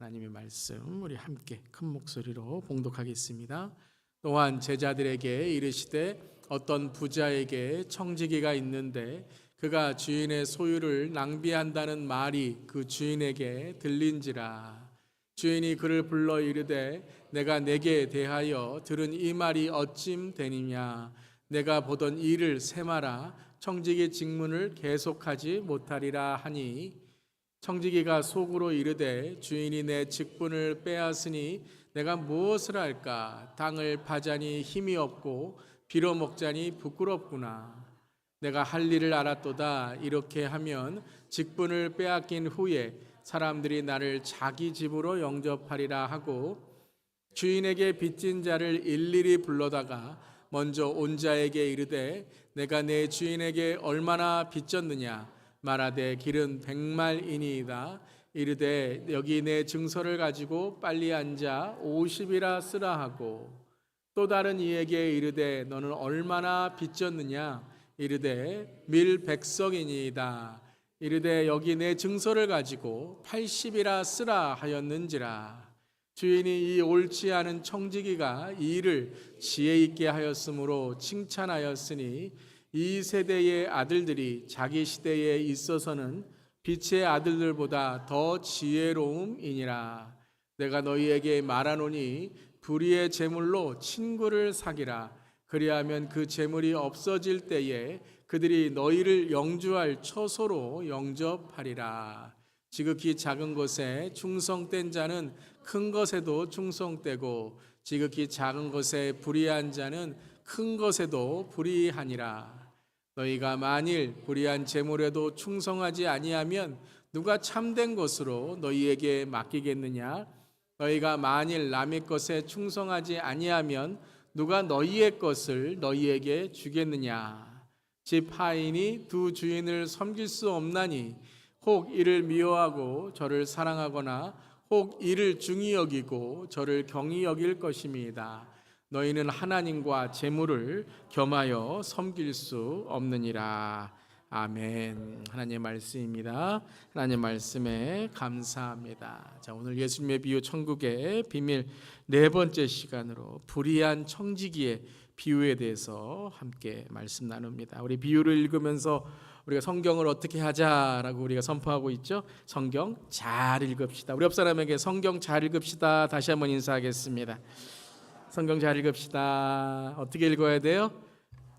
하나님의 말씀 우리 함께 큰 목소리로 봉독하겠습니다. 또한 제자들에게 이르시되 어떤 부자에게 청지기가 있는데 그가 주인의 소유를 낭비한다는 말이 그 주인에게 들린지라. 주인이 그를 불러 이르되 내가 내게 대하여 들은 이 말이 어찜 되느냐. 내가 보던 일을 세마라. 청지기 직문을 계속하지 못하리라 하니 청지기가 속으로 이르되 주인이 내 직분을 빼앗으니 내가 무엇을 할까? 당을 파자니 힘이 없고 빌어먹자니 부끄럽구나. 내가 할 일을 알았도다. 이렇게 하면 직분을 빼앗긴 후에 사람들이 나를 자기 집으로 영접하리라 하고 주인에게 빚진 자를 일일이 불러다가 먼저 온 자에게 이르되 내가 내 주인에게 얼마나 빚졌느냐. 말하되 길은 100말이니이다. 이르되 여기 내 증서를 가지고 빨리 앉아 50이라 쓰라 하고 또 다른 이에게 이르되 너는 얼마나 빚졌느냐. 이르되 밀 100석이니이다. 이르되 여기 내 증서를 가지고 80이라 쓰라 하였는지라. 주인이 이 옳지 않은 청지기가 이 일을 지혜 있게 하였으므로 칭찬하였으니 이 세대의 아들들이 자기 시대에 있어서는 빛의 아들들보다 더 지혜로움이니라. 내가 너희에게 말하노니 불의의 재물로 친구를 사기라. 그리하면 그 재물이 없어질 때에 그들이 너희를 영주할 처소로 영접하리라. 지극히 작은 것에 충성된 자는 큰 것에도 충성되고 지극히 작은 것에 불의한 자는 큰 것에도 불의하니라. 너희가 만일 불의한 재물에도 충성하지 아니하면 누가 참된 것으로 너희에게 맡기겠느냐? 너희가 만일 남의 것에 충성하지 아니하면 누가 너희의 것을 너희에게 주겠느냐? 집 하인이 두 주인을 섬길 수 없나니 혹 이를 미워하고 저를 사랑하거나 혹 이를 중히 여기고 저를 경히 여길 것임이다. 너희는 하나님과 재물을 겸하여 섬길 수 없느니라. 아멘. 하나님의 말씀입니다. 하나님의 말씀에 감사합니다. 자, 오늘 예수님의 비유 천국의 비밀 네 번째 시간으로 불의한 청지기의 비유에 대해서 함께 말씀 나눕니다. 우리 비유를 읽으면서 우리가 성경을 어떻게 하자라고 우리가 선포하고 있죠. 성경 잘 읽읍시다. 우리 옆 사람에게 성경 잘 읽읍시다. 다시 한번 인사하겠습니다. 성경 잘 읽읍시다. 어떻게 읽어야 돼요?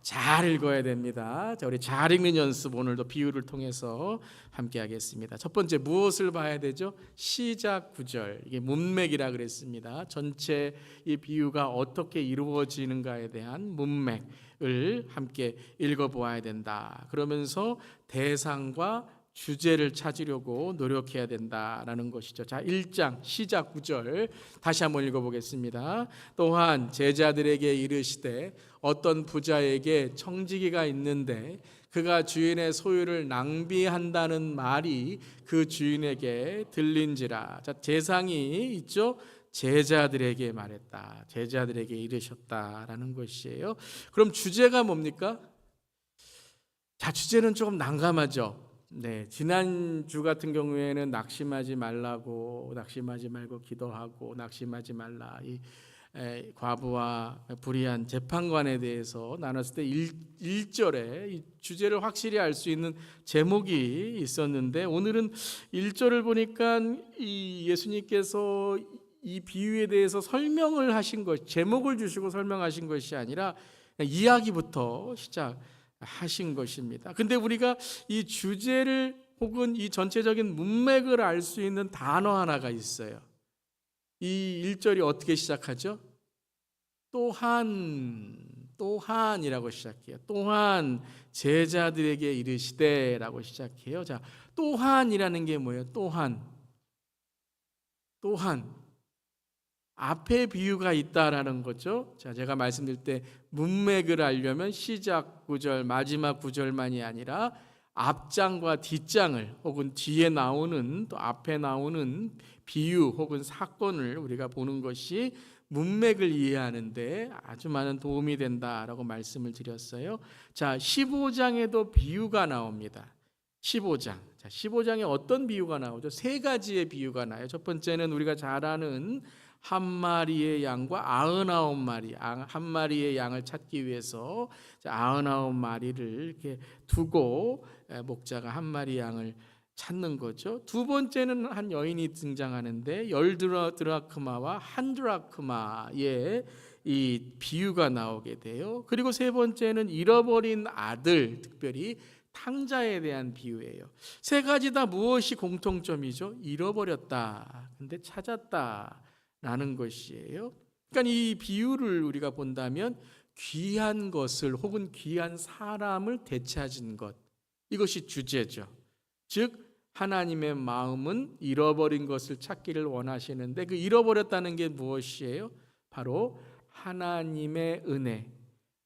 잘 읽어야 됩니다. 자, 우리 잘 읽는 연습 오늘도 비유를 통해서 함께 하겠습니다. 첫 번째 무엇을 봐야 되죠? 시작 구절. 이게 문맥이라 그랬습니다. 전체 이 비유가 어떻게 이루어지는가에 대한 문맥을 함께 읽어보아야 된다. 그러면서 대상과 주제를 찾으려고 노력해야 된다라는 것이죠. 자, 1장 시작 구절 다시 한번 읽어보겠습니다. 또한 제자들에게 이르시되 어떤 부자에게 청지기가 있는데 그가 주인의 소유를 낭비한다는 말이 그 주인에게 들린지라. 자, 대상이 있죠. 제자들에게 말했다. 제자들에게 이르셨다라는 것이에요. 그럼 주제가 뭡니까? 자, 주제는 조금 난감하죠. 네, 지난주 같은 경우에는 낙심하지 말라고, 낙심하지 말고 기도하고, 낙심하지 말라. 이 과부와 불의한 재판관에 대해서 나눴을 때 1절에 이 주제를 확실히 알 수 있는 제목이 있었는데 오늘은 1절을 보니까 이 예수님께서 이 비유에 대해서 설명을 하신 것, 제목을 주시고 설명하신 것이 아니라 이야기부터 시작하신 것입니다. 근데 우리가 이 주제를 혹은 이 전체적인 문맥을 알 수 있는 단어 하나가 있어요. 이 1절이 어떻게 시작하죠? 또한이라고 시작해요. 또한 제자들에게 이르시되라고 시작해요. 자, 또한이라는 게 뭐예요? 또한 앞에 비유가 있다라는 거죠. 자, 제가 말씀드릴 때 문맥을 알려면 시작 구절, 마지막 구절만이 아니라 앞장과 뒷장을 혹은 뒤에 나오는 또 앞에 나오는 비유 혹은 사건을 우리가 보는 것이 문맥을 이해하는데 아주 많은 도움이 된다라고 말씀을 드렸어요. 자, 15장에도 비유가 나옵니다. 15장. 자, 15장에 어떤 비유가 나오죠? 세 가지의 비유가 나요. 첫 번째는 우리가 잘 아는 한 마리의 양과 99마리, 한 마리의 양을 찾기 위해서 99마리를 이렇게 두고 목자가 한 마리 양을 찾는 거죠. 두 번째는 한 여인이 등장하는데 10드라크마와 1드라크마의 이 비유가 나오게 돼요. 그리고 세 번째는 잃어버린 아들, 특별히 탕자에 대한 비유예요. 세 가지 다 무엇이 공통점이죠? 잃어버렸다. 근데 찾았다라는 것이에요. 그러니까 이 비유를 우리가 본다면 귀한 것을 혹은 귀한 사람을 되찾은 것, 이것이 주제죠. 즉 하나님의 마음은 잃어버린 것을 찾기를 원하시는데 그 잃어버렸다는 게 무엇이에요? 바로 하나님의 은혜,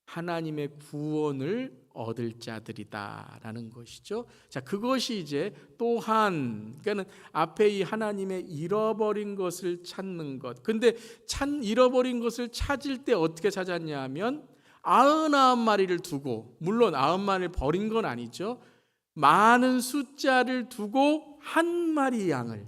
하나님의 구원을 얻을 자들이다라는 것이죠. 자, 그것이 이제 또한, 그러니까는 앞에 이 하나님의 잃어버린 것을 찾는 것. 근데 잃어버린 것을 찾을 때 어떻게 찾았냐 하면 99마리를 두고, 물론 90마리를 버린 건 아니죠. 많은 숫자를 두고 한 마리 양을,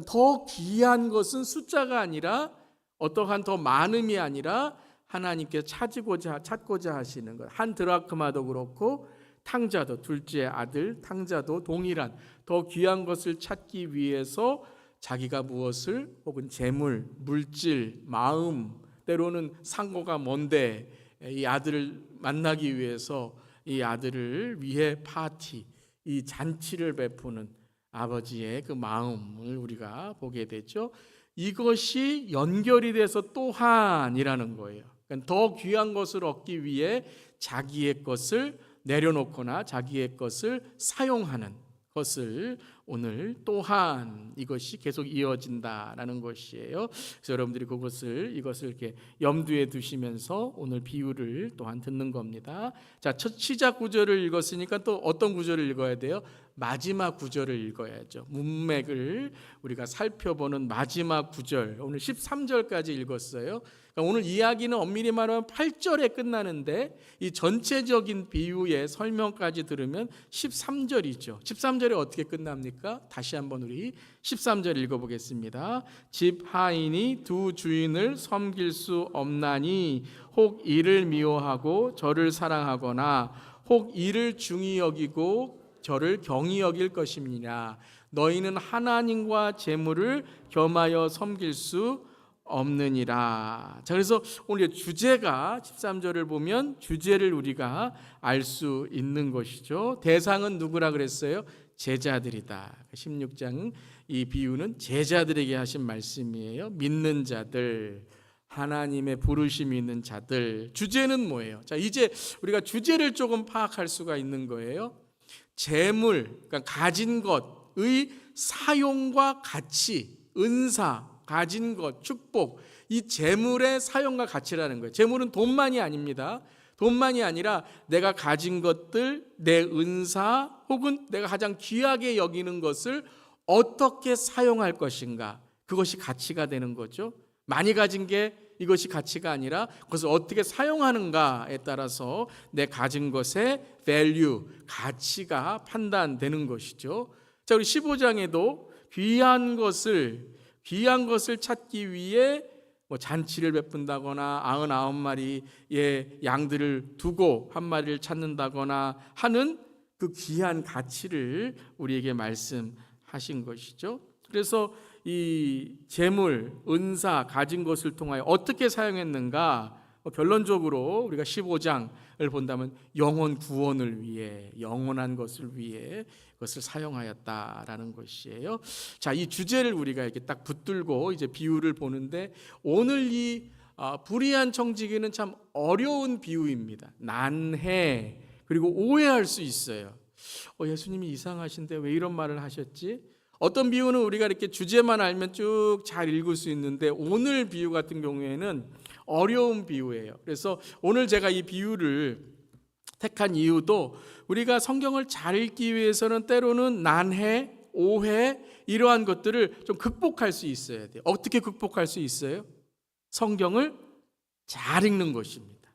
더 귀한 것은 숫자가 아니라 어떠한 더 많음이 아니라 하나님께서 찾고자 하시는 것. 한 드라크마도 그렇고 탕자도, 둘째 아들 탕자도 동일한 더 귀한 것을 찾기 위해서 자기가 무엇을, 혹은 재물, 물질, 마음, 때로는 상고가 먼데 이 아들을 만나기 위해서 이 아들을 위해 파티, 이 잔치를 베푸는 아버지의 그 마음을 우리가 보게 되죠. 이것이 연결이 돼서 또한이라는 거예요. 그러니까 더 귀한 것을 얻기 위해 자기의 것을 내려놓거나 자기의 것을 사용하는 것을 오늘 또한 이것이 계속 이어진다라는 것이에요. 그래서 여러분들이 이것을 이렇게 염두에 두시면서 오늘 비유를 또한 듣는 겁니다. 자, 첫 시작 구절을 읽었으니까 또 어떤 구절을 읽어야 돼요? 마지막 구절을 읽어야죠. 문맥을 우리가 살펴보는 마지막 구절, 오늘 13절까지 읽었어요. 그러니까 오늘 이야기는 엄밀히 말하면 8절에 끝나는데 이 전체적인 비유의 설명까지 들으면 13절이죠. 13절에 어떻게 끝납니까? 다시 한번 우리 13절 읽어보겠습니다. 집 하인이 두 주인을 섬길 수 없나니 혹 이를 미워하고 저를 사랑하거나 혹 이를 중히 여기고 저를 경히 여길 것임이냐. 너희는 하나님과 재물을 겸하여 섬길 수 없느니라. 자, 그래서 오늘 주제가 13절을 보면 주제를 우리가 알 수 있는 것이죠. 대상은 누구라 그랬어요? 제자들이다. 16장 이 비유는 제자들에게 하신 말씀이에요. 믿는 자들, 하나님의 부르심이 있는 자들. 주제는 뭐예요? 자, 이제 우리가 주제를 조금 파악할 수가 있는 거예요. 재물, 그러니까 가진 것의 사용과 가치, 은사, 가진 것, 축복, 이 재물의 사용과 가치라는 거예요. 재물은 돈만이 아닙니다. 돈만이 아니라 내가 가진 것들, 내 은사 혹은 내가 가장 귀하게 여기는 것을 어떻게 사용할 것인가, 그것이 가치가 되는 거죠. 많이 가진 게 이것이 가치가 아니라 그것을 어떻게 사용하는가에 따라서 내 가진 것의 value, 가치가 판단되는 것이죠. 자, 우리 15장에도 귀한 것을 찾기 위해 잔치를 베푼다거나 99마리의 양들을 두고 한 마리를 찾는다거나 하는 그 귀한 가치를 우리에게 말씀하신 것이죠. 그래서 이 재물, 은사, 가진 것을 통하여 어떻게 사용했는가? 결론적으로 우리가 15장을 본다면 영혼 구원을 위해, 영원한 것을 위해 그것을 사용하였다라는 것이에요. 자, 이 주제를 우리가 이렇게 딱 붙들고 이제 비유를 보는데, 오늘 이 불의한 청지기는 참 어려운 비유입니다. 난해, 그리고 오해할 수 있어요. 예수님이 이상하신데 왜 이런 말을 하셨지? 어떤 비유는 우리가 이렇게 주제만 알면 쭉 잘 읽을 수 있는데, 오늘 비유 같은 경우에는 어려운 비유예요. 그래서 오늘 제가 이 비유를 택한 이유도 우리가 성경을 잘 읽기 위해서는 때로는 난해, 오해, 이러한 것들을 좀 극복할 수 있어야 돼요. 어떻게 극복할 수 있어요? 성경을 잘 읽는 것입니다.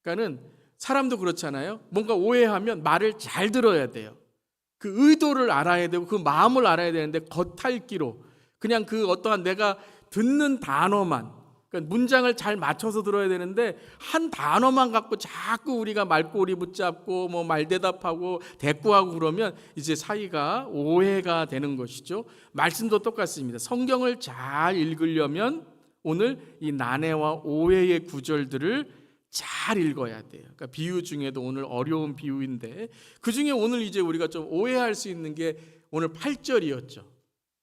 그러니까는 사람도 그렇잖아요. 뭔가 오해하면 말을 잘 들어야 돼요. 그 의도를 알아야 되고 그 마음을 알아야 되는데 겉핥기로 그냥 그 어떠한 내가 듣는 단어만, 그러니까 문장을 잘 맞춰서 들어야 되는데 한 단어만 갖고 자꾸 우리가 말꼬리 붙잡고 뭐 말대답하고 대꾸하고 그러면 이제 사이가 오해가 되는 것이죠. 말씀도 똑같습니다. 성경을 잘 읽으려면 오늘 이 난해와 오해의 구절들을 잘 읽어야 돼요. 그러니까 비유 중에도 오늘 어려운 비유인데 그 중에 오늘 이제 우리가 좀 오해할 수 있는 게 오늘 8절이었죠.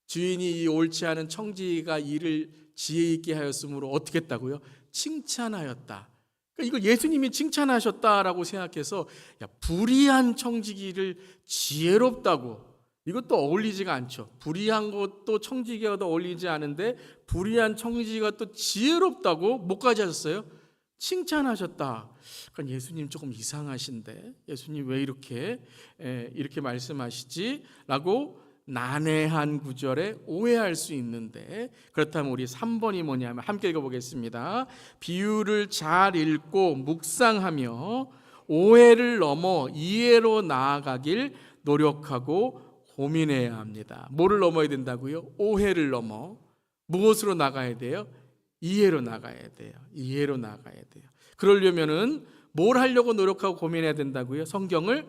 주인이 이 옳지 않은 청지기가 이를 지혜 있게 하였으므로 어떻게 했다고요? 칭찬하였다. 그러니까 이걸 예수님이 칭찬하셨다라고 생각해서 야, 불의한 청지기를 지혜롭다고, 이것도 어울리지가 않죠. 불의한 것도 청지기가 더 어울리지 않은데 불의한 청지기가 또 지혜롭다고 뭐까지 하셨어요? 칭찬하셨다. 그러니까 예수님 조금 이상하신데 예수님 왜 이렇게 말씀하시지? 라고 난해한 구절에 오해할 수 있는데, 그렇다면 우리 3번이 뭐냐면 함께 읽어보겠습니다. 비유를 잘 읽고 묵상하며 오해를 넘어 이해로 나아가길 노력하고 고민해야 합니다. 뭐를 넘어야 된다고요? 오해를 넘어 무엇으로 나가야 돼요? 이해로 나가야 돼요. 이해로 나가야 돼요. 그러려면은 뭘 하려고 노력하고 고민해야 된다고요? 성경을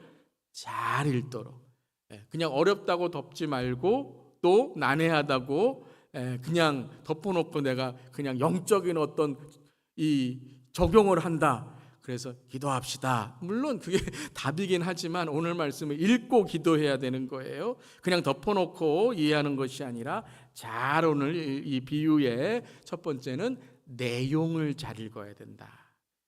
잘 읽도록. 그냥 어렵다고 덮지 말고 또 난해하다고 그냥 덮어놓고 내가 그냥 영적인 어떤 이 적용을 한다. 그래서 기도합시다. 물론 그게 답이긴 하지만 오늘 말씀을 읽고 기도해야 되는 거예요. 그냥 덮어놓고 이해하는 것이 아니라 잘 오늘 이 비유의 첫 번째는 내용을 잘 읽어야 된다.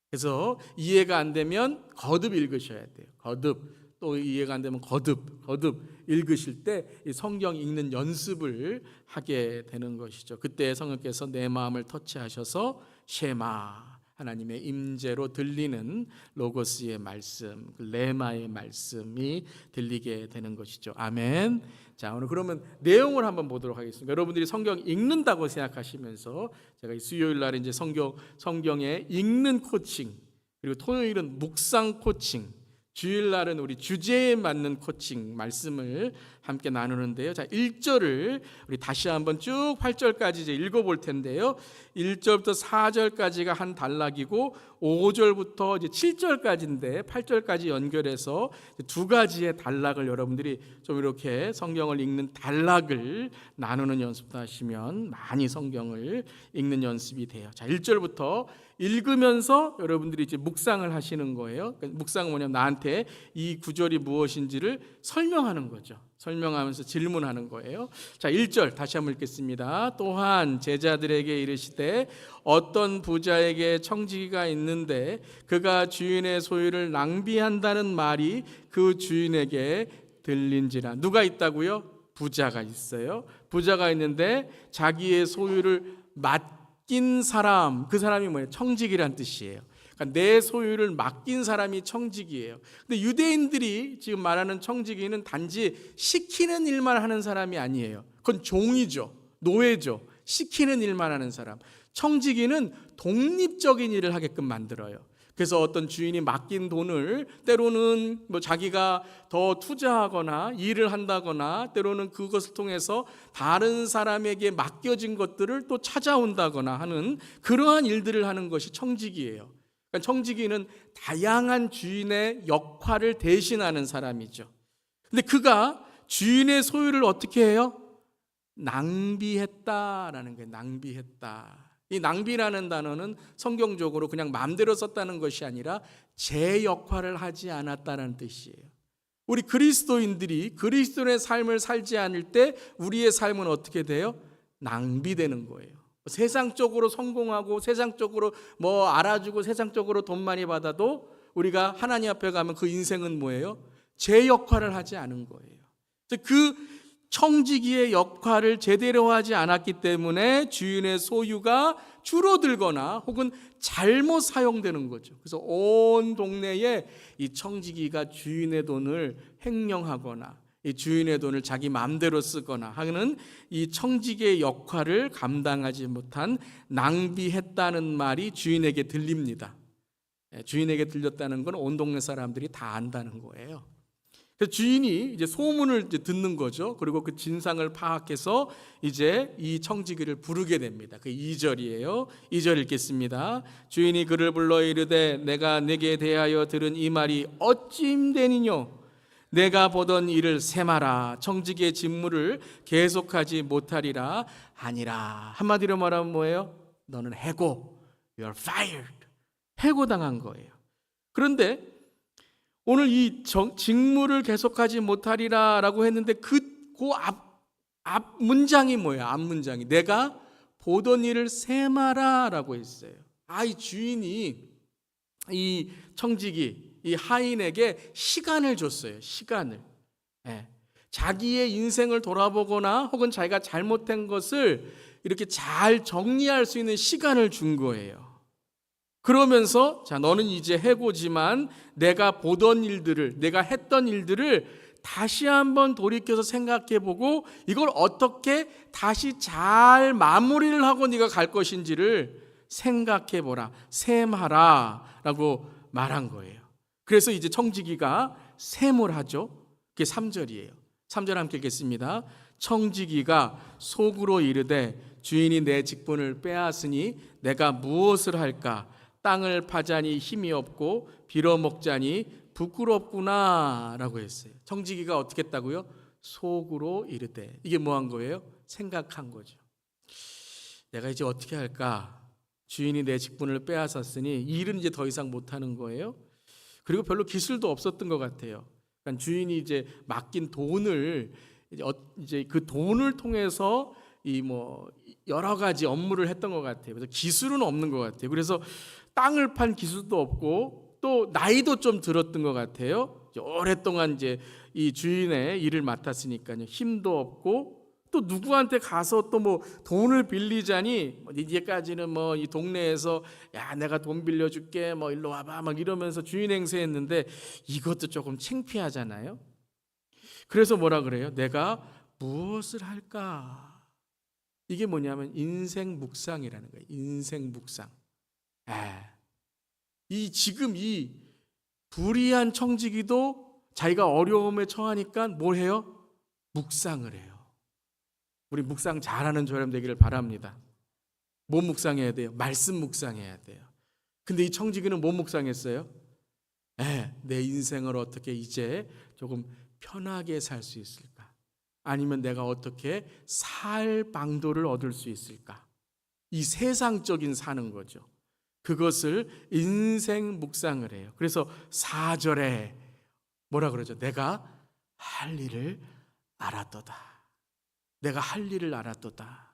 그래서 이해가 안 되면 거듭 읽으셔야 돼요. 거듭. 또 이해가 안 되면 거듭 읽으실 때 이 성경 읽는 연습을 하게 되는 것이죠. 그때 성령께서 내 마음을 터치하셔서 쉐마, 하나님의 임재로 들리는 로고스의 말씀, 레마의 말씀이 들리게 되는 것이죠. 아멘. 자, 오늘 그러면 내용을 한번 보도록 하겠습니다. 여러분들이 성경 읽는다고 생각하시면서 제가 이 수요일 날 이제 성경의 읽는 코칭, 그리고 토요일은 묵상 코칭, 주일날은 우리 주제에 맞는 코칭 말씀을 함께 나누는데요. 자, 1절을 우리 다시 한번 쭉 8절까지 이제 읽어볼 텐데요. 1절부터 4절까지가 한 단락이고 5절부터 이제 7절까지인데 8절까지 연결해서 두 가지의 단락을 여러분들이 좀 이렇게 성경을 읽는 단락을 나누는 연습도 하시면 많이 성경을 읽는 연습이 돼요. 자, 1절부터 읽으면서 여러분들이 이제 묵상을 하시는 거예요. 묵상은 뭐냐면 나한테 이 구절이 무엇인지를 설명하는 거죠. 설명하면서 질문하는 거예요. 자, 1절 다시 한번 읽겠습니다. 또한 제자들에게 이르시되 어떤 부자에게 청지기가 있는데 그가 주인의 소유를 낭비한다는 말이 그 주인에게 들린지라. 누가 있다고요? 부자가 있어요. 부자가 있는데 자기의 소유를 맡긴 사람, 그 사람이 뭐예요? 청지기란 뜻이에요. 그러니까 내 소유를 맡긴 사람이 청지기예요. 근데 유대인들이 지금 말하는 청지기는 단지 시키는 일만 하는 사람이 아니에요. 그건 종이죠. 노예죠. 시키는 일만 하는 사람. 청지기는 독립적인 일을 하게끔 만들어요. 그래서 어떤 주인이 맡긴 돈을 때로는 뭐 자기가 더 투자하거나 일을 한다거나 때로는 그것을 통해서 다른 사람에게 맡겨진 것들을 또 찾아온다거나 하는 그러한 일들을 하는 것이 청지기예요. 그러니까 청지기는 다양한 주인의 역할을 대신하는 사람이죠. 근데 그가 주인의 소유를 어떻게 해요? 낭비했다라는 거예요. 낭비했다. 이 낭비라는 단어는 성경적으로 그냥 마음대로 썼다는 것이 아니라 제 역할을 하지 않았다는 뜻이에요. 우리 그리스도인들이 그리스도의 삶을 살지 않을 때 우리의 삶은 어떻게 돼요? 낭비되는 거예요. 세상적으로 성공하고 세상적으로 뭐 알아주고 세상적으로 돈 많이 받아도 우리가 하나님 앞에 가면 그 인생은 뭐예요? 제 역할을 하지 않은 거예요. 그 청지기의 역할을 제대로 하지 않았기 때문에 주인의 소유가 줄어들거나 혹은 잘못 사용되는 거죠. 그래서 온 동네에 이 청지기가 주인의 돈을 횡령하거나 이 주인의 돈을 자기 마음대로 쓰거나 하는 이 청지기의 역할을 감당하지 못한 낭비했다는 말이 주인에게 들립니다. 주인에게 들렸다는 건 온 동네 사람들이 다 안다는 거예요. 그래서 주인이 이제 소문을 이제 듣는 거죠. 그리고 그 진상을 파악해서 이제 이 청지기를 부르게 됩니다. 그 2절이에요. 2절 읽겠습니다. 주인이 그를 불러 이르되 내가 네게 대하여 들은 이 말이 어찌임되니뇨? 내가 보던 일을 세마라. 청지기의 직무를 계속하지 못하리라 아니라. 한마디로 말하면 뭐예요? 너는 해고. You are fired. 해고당한 거예요. 그런데 오늘 이 직무를 계속하지 못하리라 라고 했는데 그 앞 문장이 뭐예요? 앞 문장이 내가 보던 일을 세마라 라고 했어요. 이 주인이 이 청지기, 이 하인에게 시간을 줬어요. 시간을. 자기의 인생을 돌아보거나 혹은 자기가 잘못된 것을 이렇게 잘 정리할 수 있는 시간을 준 거예요. 그러면서 자, 너는 이제 해고지만 내가 보던 일들을, 내가 했던 일들을 다시 한번 돌이켜서 생각해보고 이걸 어떻게 다시 잘 마무리를 하고 네가 갈 것인지를 생각해보라, 셈하라 라고 말한 거예요. 그래서 이제 청지기가 셈을 하죠. 그게 3절이에요. 3절 함께 읽겠습니다. 청지기가 속으로 이르되 주인이 내 직분을 빼앗으니 내가 무엇을 할까? 땅을 파자니 힘이 없고 빌어먹자니 부끄럽구나 라고 했어요. 청지기가 어떻게 했다고요? 속으로 이르되. 이게 뭐 한 거예요? 생각한 거죠. 내가 이제 어떻게 할까? 주인이 내 직분을 빼앗았으니 이 일은 이제 더 이상 못하는 거예요. 그리고 별로 기술도 없었던 것 같아요. 그러니까 주인이 이제 맡긴 돈을 이제 그 돈을 통해서 이 뭐 여러 가지 업무를 했던 것 같아요. 그래서 기술은 없는 것 같아요. 그래서 땅을 판 기술도 없고 또 나이도 좀 들었던 것 같아요. 오랫동안 이제 이 주인의 일을 맡았으니까요. 힘도 없고 또 누구한테 가서 또 뭐 돈을 빌리자니 이제까지는 뭐 이 동네에서 야 내가 돈 빌려줄게 뭐 일로 와봐 막 이러면서 주인 행세했는데 이것도 조금 창피하잖아요. 그래서 뭐라 그래요? 내가 무엇을 할까? 이게 뭐냐면 인생 묵상이라는 거예요. 인생 묵상. 지금 이 불의한 청지기도 자기가 어려움에 처하니까 뭘 해요? 묵상을 해요. 우리 묵상 잘하는 저렴 되기를 바랍니다. 뭐 묵상해야 돼요? 말씀 묵상해야 돼요. 근데 이 청지기는 뭐 묵상했어요? 내 인생을 어떻게 이제 조금 편하게 살 수 있을까? 아니면 내가 어떻게 살 방도를 얻을 수 있을까? 이 세상적인 사는 거죠. 그것을 인생 묵상을 해요. 그래서 4절에 뭐라 그러죠? 내가 할 일을 알았도다. 내가 할 일을 알았도다.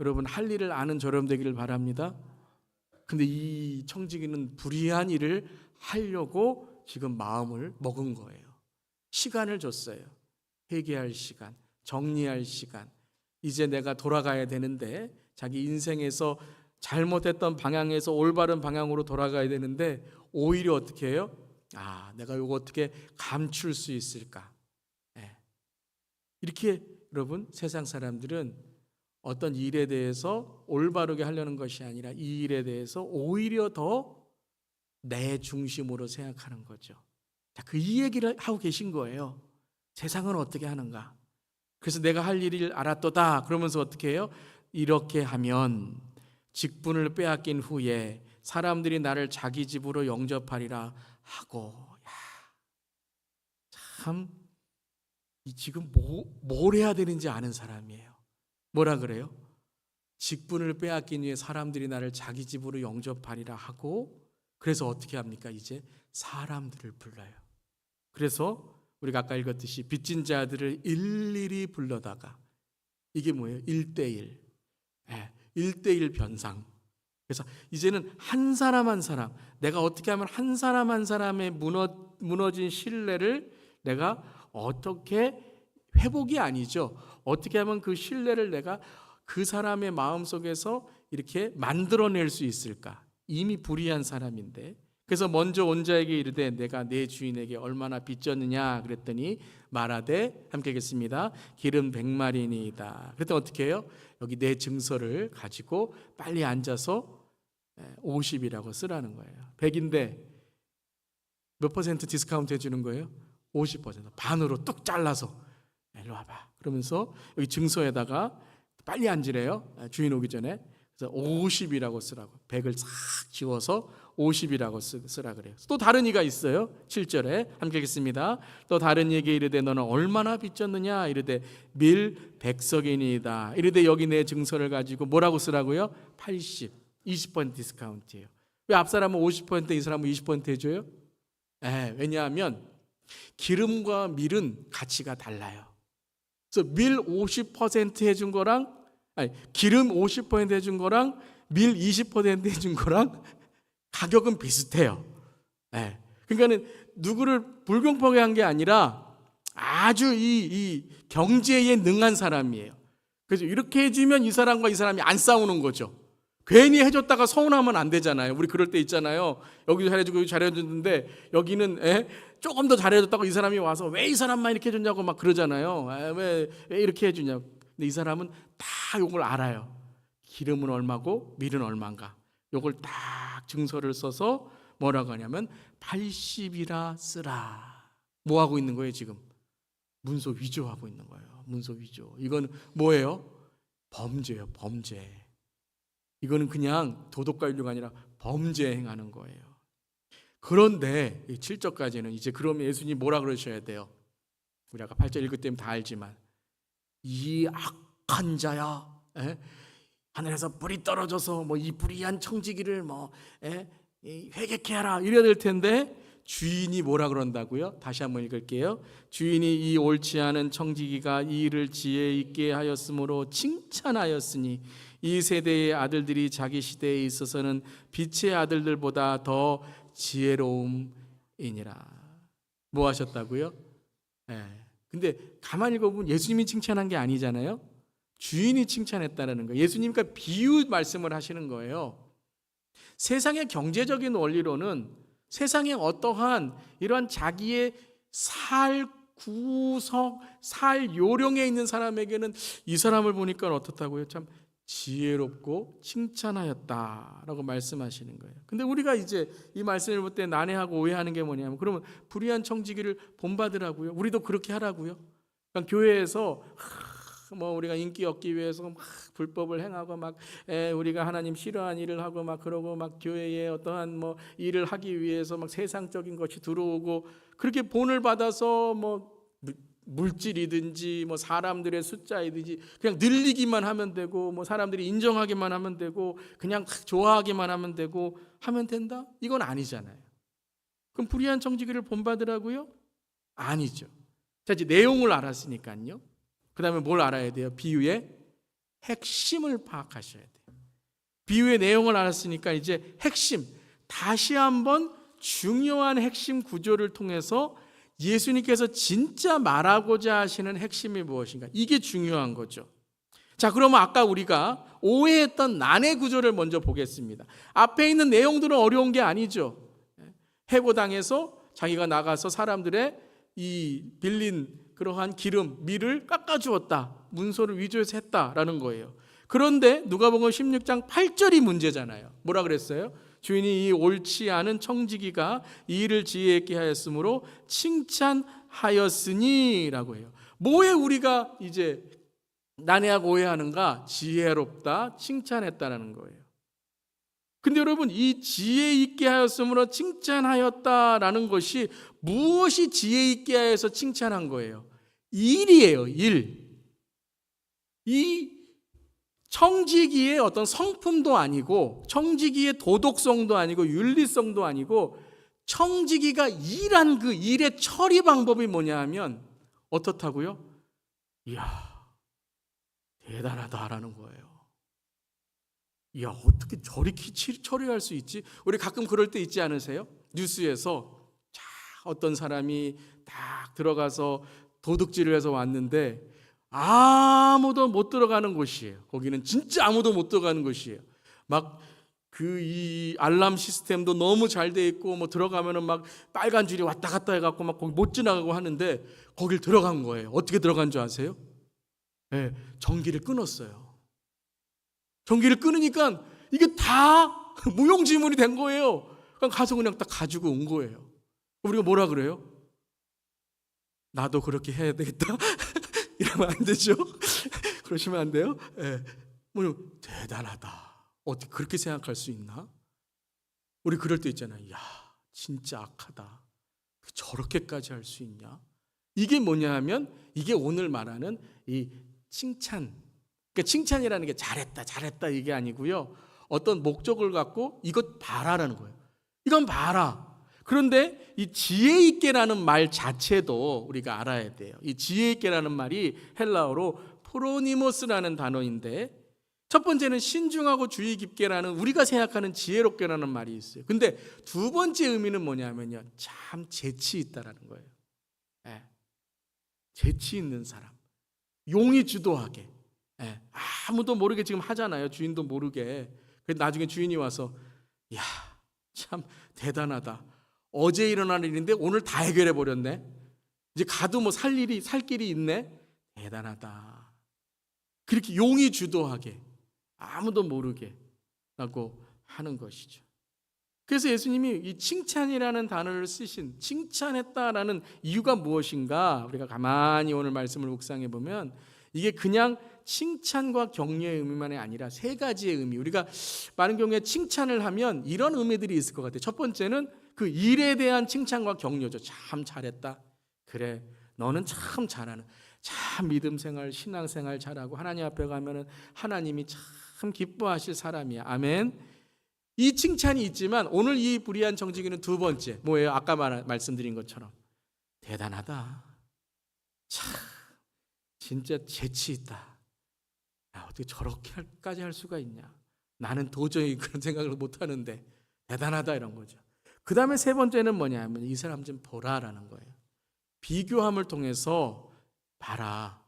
여러분 할 일을 아는 저렴 되기를 바랍니다. 근데 이 청지기는 불의한 일을 하려고 지금 마음을 먹은 거예요. 시간을 줬어요. 회개할 시간, 정리할 시간. 이제 내가 돌아가야 되는데 자기 인생에서 잘못했던 방향에서 올바른 방향으로 돌아가야 되는데 오히려 어떻게 해요? 내가 이거 어떻게 감출 수 있을까? 이렇게 여러분 세상 사람들은 어떤 일에 대해서 올바르게 하려는 것이 아니라 이 일에 대해서 오히려 더 내 중심으로 생각하는 거죠. 자, 이 얘기를 하고 계신 거예요. 세상은 어떻게 하는가? 그래서 내가 할 일을 알았도다. 그러면서 어떻게 해요? 이렇게 하면 직분을 빼앗긴 후에 사람들이 나를 자기 집으로 영접하리라 하고. 참 지금 뭘 해야 되는지 아는 사람이에요. 뭐라 그래요? 직분을 빼앗긴 후에 사람들이 나를 자기 집으로 영접하리라 하고. 그래서 어떻게 합니까? 이제 사람들을 불러요. 그래서 우리가 아까 읽었듯이 빚진 자들을 일일이 불러다가 이게 뭐예요? 1대1. 1대1 변상. 그래서 이제는 한 사람 한 사람, 내가 어떻게 하면 한 사람 한 사람의 무너진 신뢰를 내가 어떻게 회복이 아니죠. 어떻게 하면 그 신뢰를 내가 그 사람의 마음속에서 이렇게 만들어낼 수 있을까? 이미 불의한 사람인데. 그래서 먼저 온 자에게 이르되 내가 내 주인에게 얼마나 빚졌느냐 그랬더니 말하되 함께 읽겠습니다. 기름 100마리니이다. 그랬더니 어떻게 해요? 여기 내 증서를 가지고 빨리 앉아서 50이라고 쓰라는 거예요. 100인데 몇 퍼센트 디스카운트 해주는 거예요? 50% 반으로 뚝 잘라서 일로 와봐 그러면서 여기 증서에다가 빨리 앉으래요. 주인 오기 전에. 그래서 50이라고 쓰라고. 100을 싹 지워서 50이라고 쓰라 그래요. 또 다른 이가 있어요. 7절에 함께 읽겠습니다. 또 다른 이에게 이르되 너는 얼마나 빚졌느냐 이르되 밀 100석이니이다. 이르되 여기 내 증서를 가지고 뭐라고 쓰라고요? 80, 20% 디스카운트예요. 왜 앞사람은 50%, 이 사람은 20% 해줘요? 왜냐하면 기름과 밀은 가치가 달라요. 그래서 밀 50% 해준 거랑 기름 50% 해준 거랑 밀 20% 해준 거랑 가격은 비슷해요. 그러니까는 누구를 불공평하게 한 게 아니라 아주 이 경제에 능한 사람이에요. 그래서 이렇게 해주면 이 사람과 이 사람이 안 싸우는 거죠. 괜히 해줬다가 서운하면 안 되잖아요. 우리 그럴 때 있잖아요. 여기도 잘해주고 여기 잘해줬는데 여기는 조금 더 잘해줬다고 이 사람이 와서 왜 이 사람만 이렇게 해줬냐고 막 그러잖아요. 왜 이렇게 해주냐고. 근데 이 사람은 다 이걸 알아요. 기름은 얼마고 밀은 얼마인가. 이걸 딱 증서를 써서 뭐라고 하냐면 80이라 쓰라. 뭐 하고 있는 거예요 지금? 문서 위조하고 있는 거예요. 문서 위조. 이건 뭐예요? 범죄예요. 범죄. 이거는 그냥 도덕과 윤리가 아니라 범죄 행하는 거예요. 그런데 7절까지는 이제 그러면 예수님 뭐라 그러셔야 돼요? 우리 아까 8절 읽을 때면 다 알지만 이 악한 자야, 하늘에서 불이 떨어져서 뭐 이 불의한 청지기를 회개케 하라 이래야 될 텐데 주인이 뭐라 그런다고요? 다시 한번 읽을게요. 주인이 이 옳지 않은 청지기가 이 일을 지혜 있게 하였으므로 칭찬하였으니 이 세대의 아들들이 자기 시대에 있어서는 빛의 아들들보다 더 지혜로움이니라. 뭐 하셨다고요? 근데 가만히 읽어보면 예수님이 칭찬한 게 아니잖아요. 주인이 칭찬했다는 거예요. 예수님과 비유 말씀을 하시는 거예요. 세상의 경제적인 원리로는 세상에 어떠한 이러한 자기의 살 구석, 살 요령에 있는 사람에게는 이 사람을 보니까 어떻다고요? 참 지혜롭고 칭찬하였다라고 말씀하시는 거예요. 근데 우리가 이제 이 말씀을 볼 때 난해하고 오해하는 게 뭐냐면 그러면 불의한 청지기를 본받으라고요? 우리도 그렇게 하라고요? 그러니까 교회에서 뭐 우리가 인기 얻기 위해서 막 불법을 행하고 막 우리가 하나님 싫어하는 일을 하고 막 그러고 막 교회에 어떠한 뭐 일을 하기 위해서 막 세상적인 것이 들어오고 그렇게 본을 받아서 뭐 물질이든지 뭐 사람들의 숫자이든지 그냥 늘리기만 하면 되고 뭐 사람들이 인정하기만 하면 되고 그냥 좋아하기만 하면 되고 하면 된다? 이건 아니잖아요. 그럼 불의한 청지기를 본받으라고요? 아니죠. 자, 이제 내용을 알았으니까요. 그 다음에 뭘 알아야 돼요? 비유의 핵심을 파악하셔야 돼요. 비유의 내용을 알았으니까 이제 핵심, 다시 한번 중요한 핵심 구조를 통해서 예수님께서 진짜 말하고자 하시는 핵심이 무엇인가? 이게 중요한 거죠. 자, 그러면 아까 우리가 오해했던 난해 구조를 먼저 보겠습니다. 앞에 있는 내용들은 어려운 게 아니죠. 해고당해서 자기가 나가서 사람들의 이 빌린 그러한 기름, 밀을 깎아주었다. 문서를 위조해서 했다라는 거예요. 그런데 누가복음 16장 8절이 문제잖아요. 뭐라 그랬어요? 주인이 이 옳지 않은 청지기가 이 일을 지혜 있게 하였으므로 칭찬하였으니 라고 해요. 뭐에 우리가 이제 난해하고 오해하는가? 지혜롭다, 칭찬했다라는 거예요. 근데 여러분 이 지혜 있게 하였으므로 칭찬하였다라는 것이 무엇이 지혜 있게 하여서 칭찬한 거예요? 일이에요. 일. 이 청지기의 어떤 성품도 아니고 청지기의 도덕성도 아니고 윤리성도 아니고 청지기가 일한 그 일의 처리 방법이 뭐냐 하면 어떻다고요? 이야 대단하다라는 거예요. 이야 어떻게 저렇게 처리할 수 있지? 우리 가끔 그럴 때 있지 않으세요? 뉴스에서 자, 어떤 사람이 딱 들어가서 도둑질을 해서 왔는데 아무도 못 들어가는 곳이에요. 거기는 진짜 아무도 못 들어가는 곳이에요. 막 그 이 알람 시스템도 너무 잘 돼 있고 뭐 들어가면은 막 빨간 줄이 왔다 갔다 해갖고 막 거기 못 지나가고 하는데 거길 들어간 거예요. 어떻게 들어간 줄 아세요? 네, 전기를 끊었어요. 전기를 끊으니까 이게 다 무용지물이 된 거예요. 그냥 가서 그냥 딱 가지고 온 거예요. 우리가 뭐라 그래요? 나도 그렇게 해야 되겠다. 이러면 안 되죠. 그러시면 안 돼요. 예. 뭐 대단하다. 어떻게 그렇게 생각할 수 있나? 우리 그럴 때 있잖아요. 야, 진짜 악하다. 저렇게까지 할 수 있냐? 이게 뭐냐 하면 이게 오늘 말하는 이 칭찬. 그러니까 칭찬이라는 게 잘했다, 잘했다 이게 아니고요. 어떤 목적을 갖고 이것 봐라라는 거예요. 이건 봐라. 그런데 이 지혜 있게라는 말 자체도 우리가 알아야 돼요. 이 지혜 있게라는 말이 헬라어로 프로니모스라는 단어인데 첫 번째는 신중하고 주의 깊게라는 우리가 생각하는 지혜롭게라는 말이 있어요. 근데 두 번째 의미는 뭐냐면요. 참 재치 있다라는 거예요. 예. 재치 있는 사람. 용이 주도하게. 예. 아무도 모르게 지금 하잖아요. 주인도 모르게. 그래서 나중에 주인이 와서 야, 참 대단하다. 어제 일어난 일인데 오늘 다 해결해 버렸네. 이제 가도 뭐 살 길이 있네. 대단하다. 그렇게 용이 주도하게 아무도 모르게 라고 하는 것이죠. 그래서 예수님이 이 칭찬이라는 단어를 쓰신 칭찬했다라는 이유가 무엇인가 우리가 가만히 오늘 말씀을 묵상해 보면 이게 그냥 칭찬과 격려의 의미만이 아니라 세 가지의 의미. 우리가 많은 경우에 칭찬을 하면 이런 의미들이 있을 것 같아요. 첫 번째는 그 일에 대한 칭찬과 격려죠. 참 잘했다. 그래, 너는 참 잘하는, 참 믿음 생활, 신앙 생활 잘하고 하나님 앞에 가면은 하나님이 참 기뻐하실 사람이야. 아멘. 이 칭찬이 있지만 오늘 이 불의한 정직이는 두 번째 뭐예요? 아까 말씀드린 것처럼 대단하다. 참 진짜 재치 있다. 야, 어떻게 저렇게까지 할 수가 있냐? 나는 도저히 그런 생각을 못 하는데 대단하다 이런 거죠. 그 다음에 세 번째는 뭐냐면 이 사람 좀 보라라는 거예요. 비교함을 통해서 봐라.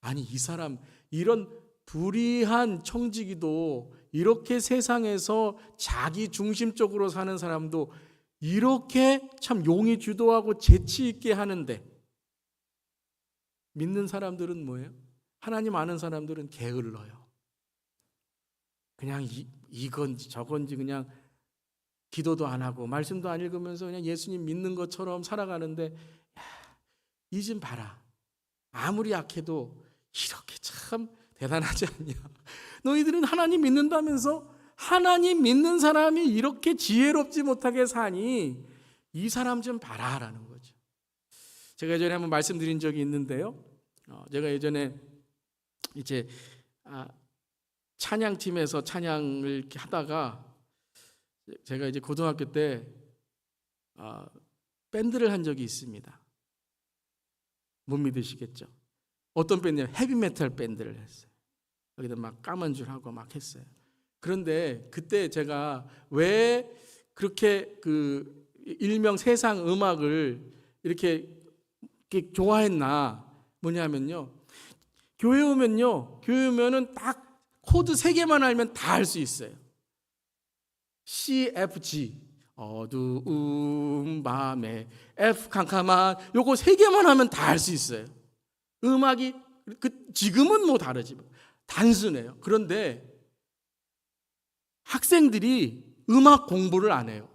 아니 이 사람 이런 불의한 청지기도 이렇게 세상에서 자기 중심적으로 사는 사람도 이렇게 참 용이 주도하고 재치 있게 하는데 믿는 사람들은 뭐예요? 하나님 아는 사람들은 게을러요. 그냥 이건지 저건지 그냥 기도도 안 하고 말씀도 안 읽으면서 그냥 예수님 믿는 것처럼 살아가는데 이 좀 봐라. 아무리 약해도 이렇게 참 대단하지 않냐. 너희들은 하나님 믿는다면서 하나님 믿는 사람이 이렇게 지혜롭지 못하게 사니 이 사람 좀 봐라라는 거죠. 제가 예전에 한번 말씀드린 적이 있는데요. 제가 예전에 이제 찬양팀에서 찬양을 이렇게 하다가 제가 이제 고등학교 때 밴드를 한 적이 있습니다. 못 믿으시겠죠? 어떤 밴드냐? 헤비메탈 밴드를 했어요. 여기다 막 까만 줄 하고 막 했어요. 그런데 그때 제가 왜 그렇게 그 일명 세상 음악을 이렇게 좋아했나? 뭐냐면요. 교회 오면은 딱 코드 3개만 알면 다 할 수 있어요. C, F, G. 어두운 밤에 F 캄캄한 요거 3개만 하면 다 할 수 있어요. 음악이 지금은 뭐 다르지 단순해요. 그런데 학생들이 음악 공부를 안 해요.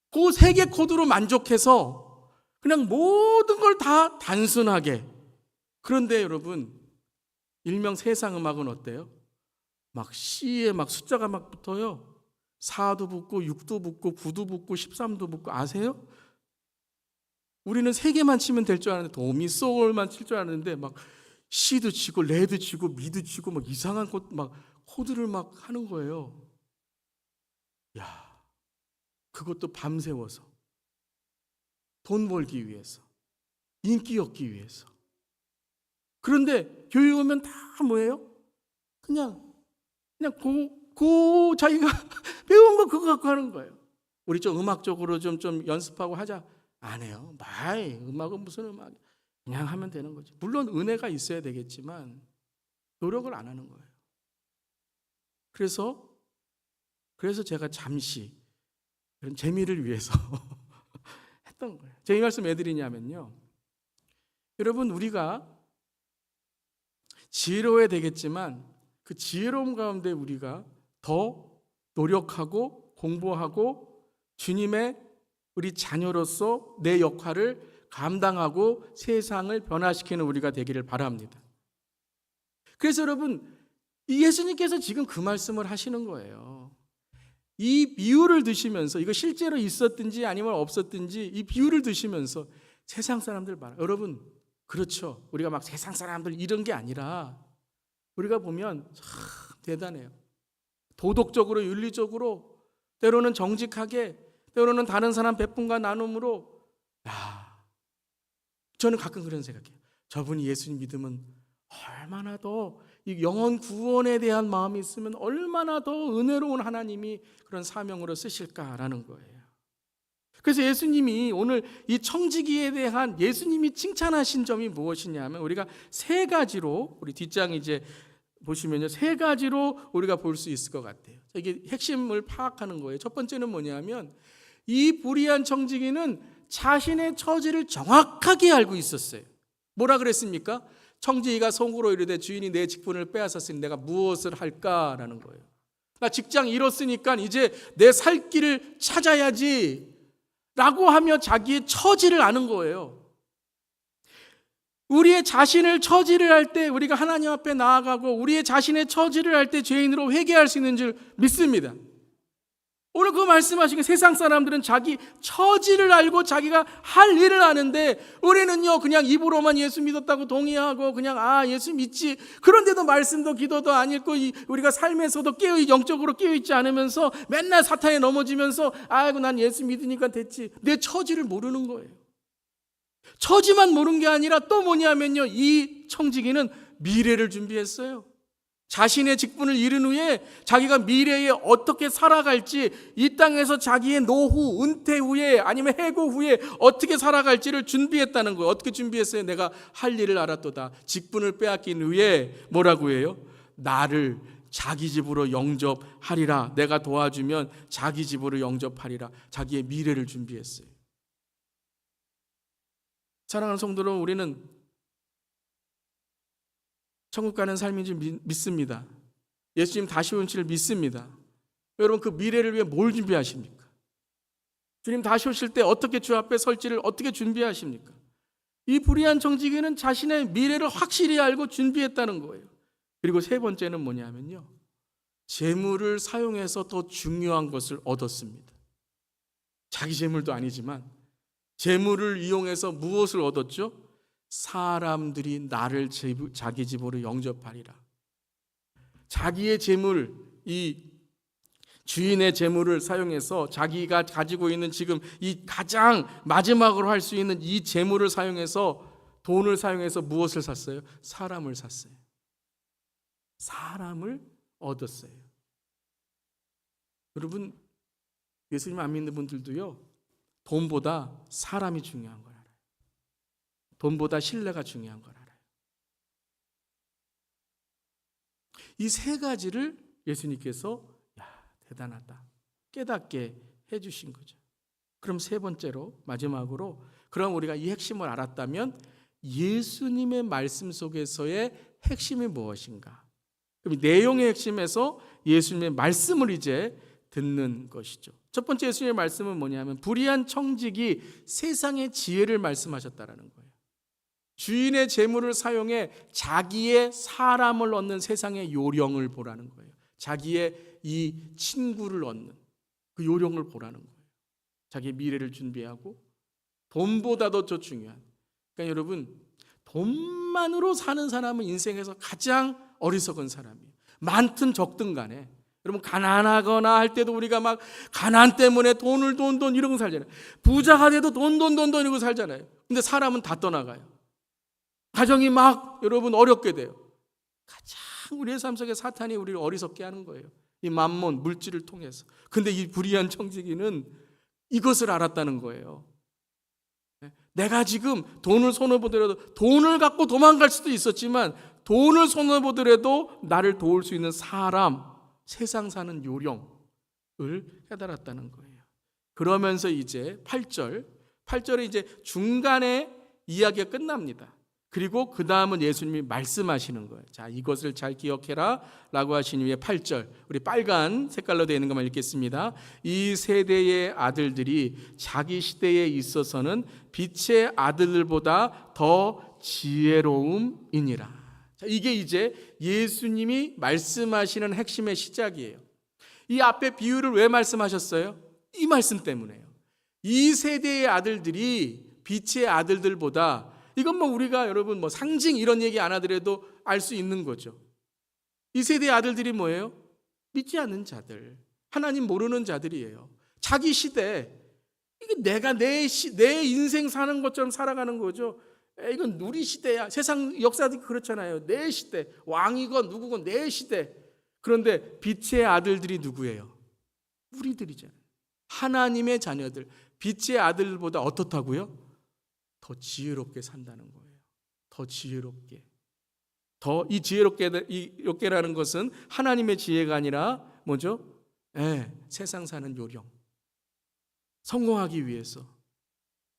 그 3개 코드로 만족해서 그냥 모든 걸 다 단순하게. 그런데 여러분 일명 세상 음악은 어때요? 막 C에 막 숫자가 막 붙어요. 4도 붙고 6도 붙고 9도 붙고 13도 붙고 아세요? 우리는 3개만 치면 될 줄 알았는데 도미솔만 칠 줄 알았는데 막 C도 치고 레도 치고 미도 치고 막 이상한 막 코드를 막 하는 거예요. 야, 그것도 밤새워서 돈 벌기 위해서 인기 얻기 위해서. 그런데 교회 오면 다 뭐예요? 그냥 자기가 배운 거 그거 갖고 하는 거예요. 우리 좀 음악적으로 좀 연습하고 하자. 안 해요. 음악은 무슨 음악? 그냥 하면 되는 거죠. 물론 은혜가 있어야 되겠지만 노력을 안 하는 거예요. 그래서 제가 잠시 그런 재미를 위해서 했던 거예요. 제가 이 말씀 왜 드리냐면요. 여러분 우리가 지혜로워야 되겠지만 그 지혜로움 가운데 우리가 더 노력하고 공부하고 주님의 우리 자녀로서 내 역할을 감당하고 세상을 변화시키는 우리가 되기를 바랍니다. 그래서 여러분, 예수님께서 지금 그 말씀을 하시는 거예요. 이 비유를 드시면서, 이거 실제로 있었든지 아니면 없었든지 이 비유를 드시면서 세상 사람들 봐라. 여러분, 그렇죠. 우리가 막 세상 사람들 이런 게 아니라 우리가 보면 참 대단해요. 도덕적으로, 윤리적으로, 때로는 정직하게, 때로는 다른 사람 베품과 나눔으로, 저는 가끔 그런 생각해요. 저분이 예수님 믿으면 얼마나 더 이 영혼 구원에 대한 마음이 있으면 얼마나 더 은혜로운 하나님이 그런 사명으로 쓰실까라는 거예요. 그래서 예수님이 오늘 이 청지기에 대한 예수님이 칭찬하신 점이 무엇이냐면, 우리가 세 가지로, 우리 뒷장 이제 보시면요, 세 가지로 우리가 볼 수 있을 것 같아요. 이게 핵심을 파악하는 거예요. 첫 번째는 뭐냐면, 이 불의한 청지기는 자신의 처지를 정확하게 알고 있었어요. 뭐라 그랬습니까? 청지기가 속으로 이르되 주인이 내 직분을 빼앗았으니 내가 무엇을 할까라는 거예요. 나 직장 잃었으니까 이제 내 살 길을 찾아야지 라고 하며 자기의 처지를 아는 거예요. 우리의 자신을 처지를 할 때 우리가 하나님 앞에 나아가고 우리의 자신의 처지를 할 때 죄인으로 회개할 수 있는 줄 믿습니다. 오늘 그 말씀하신 세상 사람들은 자기 처지를 알고 자기가 할 일을 아는데, 우리는요 그냥 입으로만 예수 믿었다고 동의하고 그냥 예수 믿지, 그런데도 말씀도 기도도 안 읽고 우리가 삶에서도 영적으로 깨어있지 않으면서 맨날 사탄에 넘어지면서 아이고 난 예수 믿으니까 됐지, 내 처지를 모르는 거예요. 처지만 모르는 게 아니라 또 뭐냐면요, 이 청지기는 미래를 준비했어요. 자신의 직분을 이룬 후에 자기가 미래에 어떻게 살아갈지, 이 땅에서 자기의 노후, 은퇴 후에 아니면 해고 후에 어떻게 살아갈지를 준비했다는 거예요. 어떻게 준비했어요? 내가 할 일을 알았도다. 직분을 빼앗긴 후에 뭐라고 해요? 나를 자기 집으로 영접하리라. 내가 도와주면 자기 집으로 영접하리라. 자기의 미래를 준비했어요. 사랑하는 성도로, 우리는 천국 가는 삶인 줄 믿습니다. 예수님 다시 오실 줄 믿습니다. 여러분, 그 미래를 위해 뭘 준비하십니까? 주님 다시 오실 때 어떻게 주 앞에 설지를 어떻게 준비하십니까? 이 불의한 청지기는 자신의 미래를 확실히 알고 준비했다는 거예요. 그리고 세 번째는 뭐냐면요, 재물을 사용해서 더 중요한 것을 얻었습니다. 자기 재물도 아니지만 재물을 이용해서 무엇을 얻었죠? 사람들이 나를 자기 집으로 영접하리라. 자기의 재물, 이 주인의 재물을 사용해서 자기가 가지고 있는 지금 이 가장 마지막으로 할 수 있는 이 재물을 사용해서, 돈을 사용해서 무엇을 샀어요? 사람을 샀어요. 사람을 얻었어요. 여러분, 예수님 안 믿는 분들도요, 돈보다 사람이 중요한 거예요. 돈보다 신뢰가 중요한 걸 알아요. 이 세 가지를 예수님께서 대단하다, 깨닫게 해주신 거죠. 그럼 세 번째로, 마지막으로, 그럼 우리가 이 핵심을 알았다면 예수님의 말씀 속에서의 핵심이 무엇인가? 그럼 내용의 핵심에서 예수님의 말씀을 이제 듣는 것이죠. 첫 번째 예수님의 말씀은 뭐냐면, 불의한 청직이 세상의 지혜를 말씀하셨다라는 거예요. 주인의 재물을 사용해 자기의 사람을 얻는 세상의 요령을 보라는 거예요. 자기의 이 친구를 얻는 그 요령을 보라는 거예요. 자기의 미래를 준비하고, 돈보다도 더 중요한, 그러니까 여러분, 돈만으로 사는 사람은 인생에서 가장 어리석은 사람이에요. 많든 적든 간에. 여러분, 가난하거나 할 때도 우리가 막 가난 때문에 돈 이러고 살잖아요. 부자가 돼도 돈 이러고 살잖아요. 근데 사람은 다 떠나가요. 가정이 막 여러분 어렵게 돼요. 가장 우리의 삶 속에 사탄이 우리를 어리석게 하는 거예요. 이 만몬, 물질을 통해서. 근데 이 불의한 청지기는 이것을 알았다는 거예요. 내가 지금 돈을 손에 보더라도, 돈을 갖고 도망갈 수도 있었지만 돈을 손에 보더라도 나를 도울 수 있는 사람, 세상 사는 요령을 깨달았다는 거예요. 그러면서 이제 8절에 이제 중간에 이야기가 끝납니다. 그리고 그 다음은 예수님이 말씀하시는 거예요. 자, 이것을 잘 기억해라 라고 하신 후에 8절, 우리 빨간 색깔로 되어 있는 것만 읽겠습니다. 이 세대의 아들들이 자기 시대에 있어서는 빛의 아들들보다 더 지혜로움이니라. 자, 이게 이제 예수님이 말씀하시는 핵심의 시작이에요. 이 앞에 비유를 왜 말씀하셨어요? 이 말씀 때문에요. 이 세대의 아들들이 빛의 아들들보다, 이건 뭐 우리가 여러분 뭐 상징 이런 얘기 안 하더라도 알 수 있는 거죠. 이 세대의 아들들이 뭐예요? 믿지 않는 자들, 하나님 모르는 자들이에요. 자기 시대, 이게 내가 내 인생 사는 것처럼 살아가는 거죠. 이건 우리 시대야. 세상 역사도 그렇잖아요. 내 시대, 왕이건 누구건 내 시대. 그런데 빛의 아들들이 누구예요? 우리들이잖아요. 하나님의 자녀들, 빛의 아들보다 어떻다고요? 더 지혜롭게 산다는 거예요. 더 지혜롭게. 더 이 지혜롭게라는 것은 하나님의 지혜가 아니라 뭐죠? 세상 사는 요령. 성공하기 위해서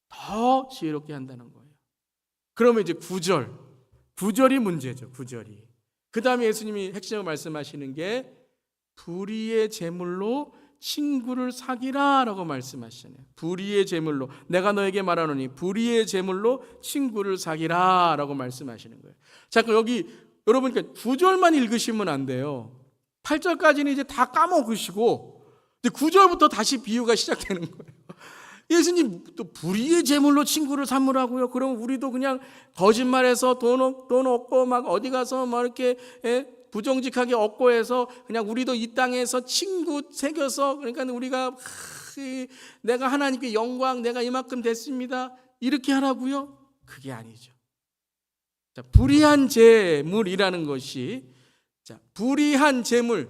더 지혜롭게 한다는 거예요. 그러면 이제 9절이 문제죠. 9절이. 그 다음에 예수님이 핵심을 말씀하시는 게 불의의 제물로 친구를 사귀라 라고 말씀하시잖아요. 불의의 제물로, 내가 너에게 말하노니 불의의 제물로 친구를 사귀라 라고 말씀하시는 거예요. 자, 여기 여러분 9절만 읽으시면 안 돼요. 8절까지는 이제 다 까먹으시고 9절부터 다시 비유가 시작되는 거예요. 예수님 또 불의의 제물로 친구를 삼으라고요? 그럼 우리도 그냥 거짓말해서 돈 얻고 막 어디 가서 막 이렇게 부정직하게 얻고 해서 그냥 우리도 이 땅에서 친구 새겨서, 그러니까 우리가 내가 하나님께 영광, 내가 이만큼 됐습니다, 이렇게 하라고요? 그게 아니죠. 자, 불의한 제물이라는 것이, 자, 불의한 제물,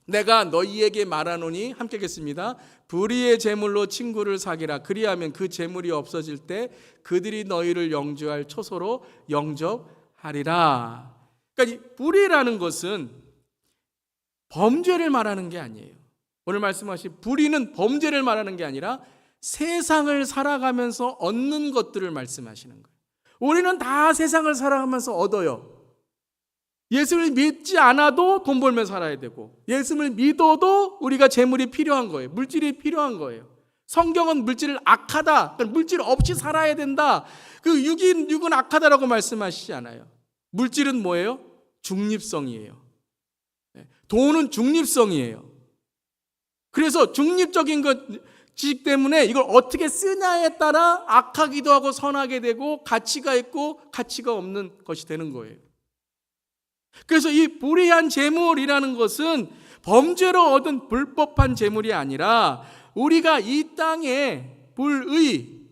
내가 너희에게 말하노니, 함께 읽겠습니다. 불의의 제물로 친구를 사귀라. 그리하면 그 제물이 없어질 때 그들이 너희를 영주할 초소로 영접하리라. 그러니까 이 불의라는 것은 범죄를 말하는 게 아니에요. 오늘 말씀하신 불의는 범죄를 말하는 게 아니라 세상을 살아가면서 얻는 것들을 말씀하시는 거예요. 우리는 다 세상을 살아가면서 얻어요. 예수를 믿지 않아도 돈 벌면 살아야 되고, 예수를 믿어도 우리가 재물이 필요한 거예요. 물질이 필요한 거예요. 성경은 물질을 악하다, 그러니까 물질 없이 살아야 된다, 그 육은 악하다라고 말씀하시지 않아요. 물질은 뭐예요? 중립성이에요. 돈은 중립성이에요. 그래서 중립적인 것이기 때문에 이걸 어떻게 쓰냐에 따라 악하기도 하고 선하게 되고, 가치가 있고 가치가 없는 것이 되는 거예요. 그래서 이 불의한 재물이라는 것은 범죄로 얻은 불법한 재물이 아니라 우리가 이 땅에 불의,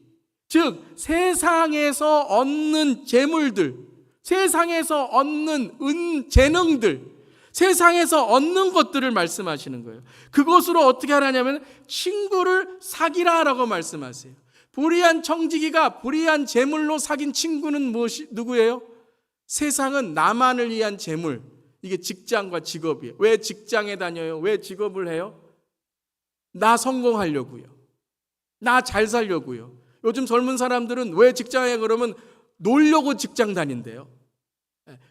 즉 세상에서 얻는 재물들, 세상에서 얻는 재능들, 세상에서 얻는 것들을 말씀하시는 거예요. 그것으로 어떻게 하라냐면 친구를 사귀라라고 말씀하세요. 불의한 청지기가 불의한 재물로 사귄 친구는 누구예요? 세상은 나만을 위한 재물, 이게 직장과 직업이에요. 왜 직장에 다녀요? 왜 직업을 해요? 나 성공하려고요. 나 잘 살려고요. 요즘 젊은 사람들은 왜 직장에 그러면 놀려고 직장 다닌대요.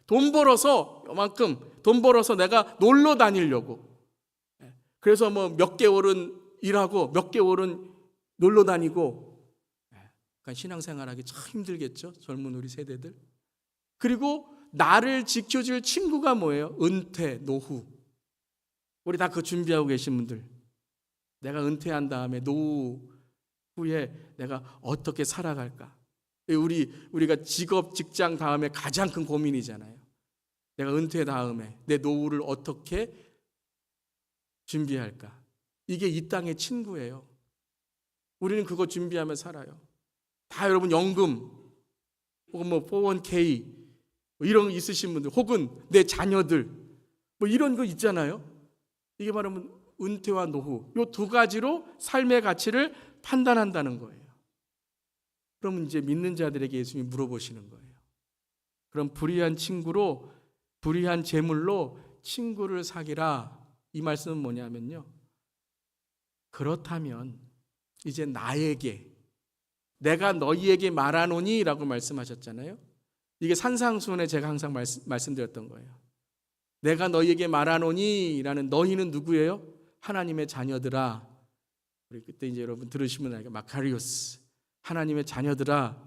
돈 벌어서 요만큼 돈 벌어서 내가 놀러 다니려고. 그래서 뭐 몇 개월은 일하고 몇 개월은 놀러 다니고. 그러니까 신앙생활하기 참 힘들겠죠, 젊은 우리 세대들. 그리고 나를 지켜줄 친구가 뭐예요? 은퇴, 노후. 우리 다 그거 준비하고 계신 분들, 내가 은퇴한 다음에 노후 후에 내가 어떻게 살아갈까? 우리가 직업, 직장 다음에 가장 큰 고민이잖아요. 내가 은퇴 다음에 내 노후를 어떻게 준비할까? 이게 이 땅의 친구예요. 우리는 그거 준비하며 살아요. 다 여러분 연금 혹은 뭐 401k 이런 거 있으신 분들, 혹은 내 자녀들 뭐 이런 거 있잖아요. 이게 바로 은퇴와 노후, 이 두 가지로 삶의 가치를 판단한다는 거예요. 그러면 이제 믿는 자들에게 예수님이 물어보시는 거예요. 그럼 불의한 재물로 친구를 사귀라, 이 말씀은 뭐냐면요, 그렇다면 이제 내가 너희에게 말하노니 라고 말씀하셨잖아요. 이게 산상수훈에 제가 항상 말씀드렸던 거예요. 내가 너희에게 말하노니 라는 너희는 누구예요? 하나님의 자녀들아. 우리 그때 이제 여러분 들으시면 알게 마카리오스, 하나님의 자녀들아.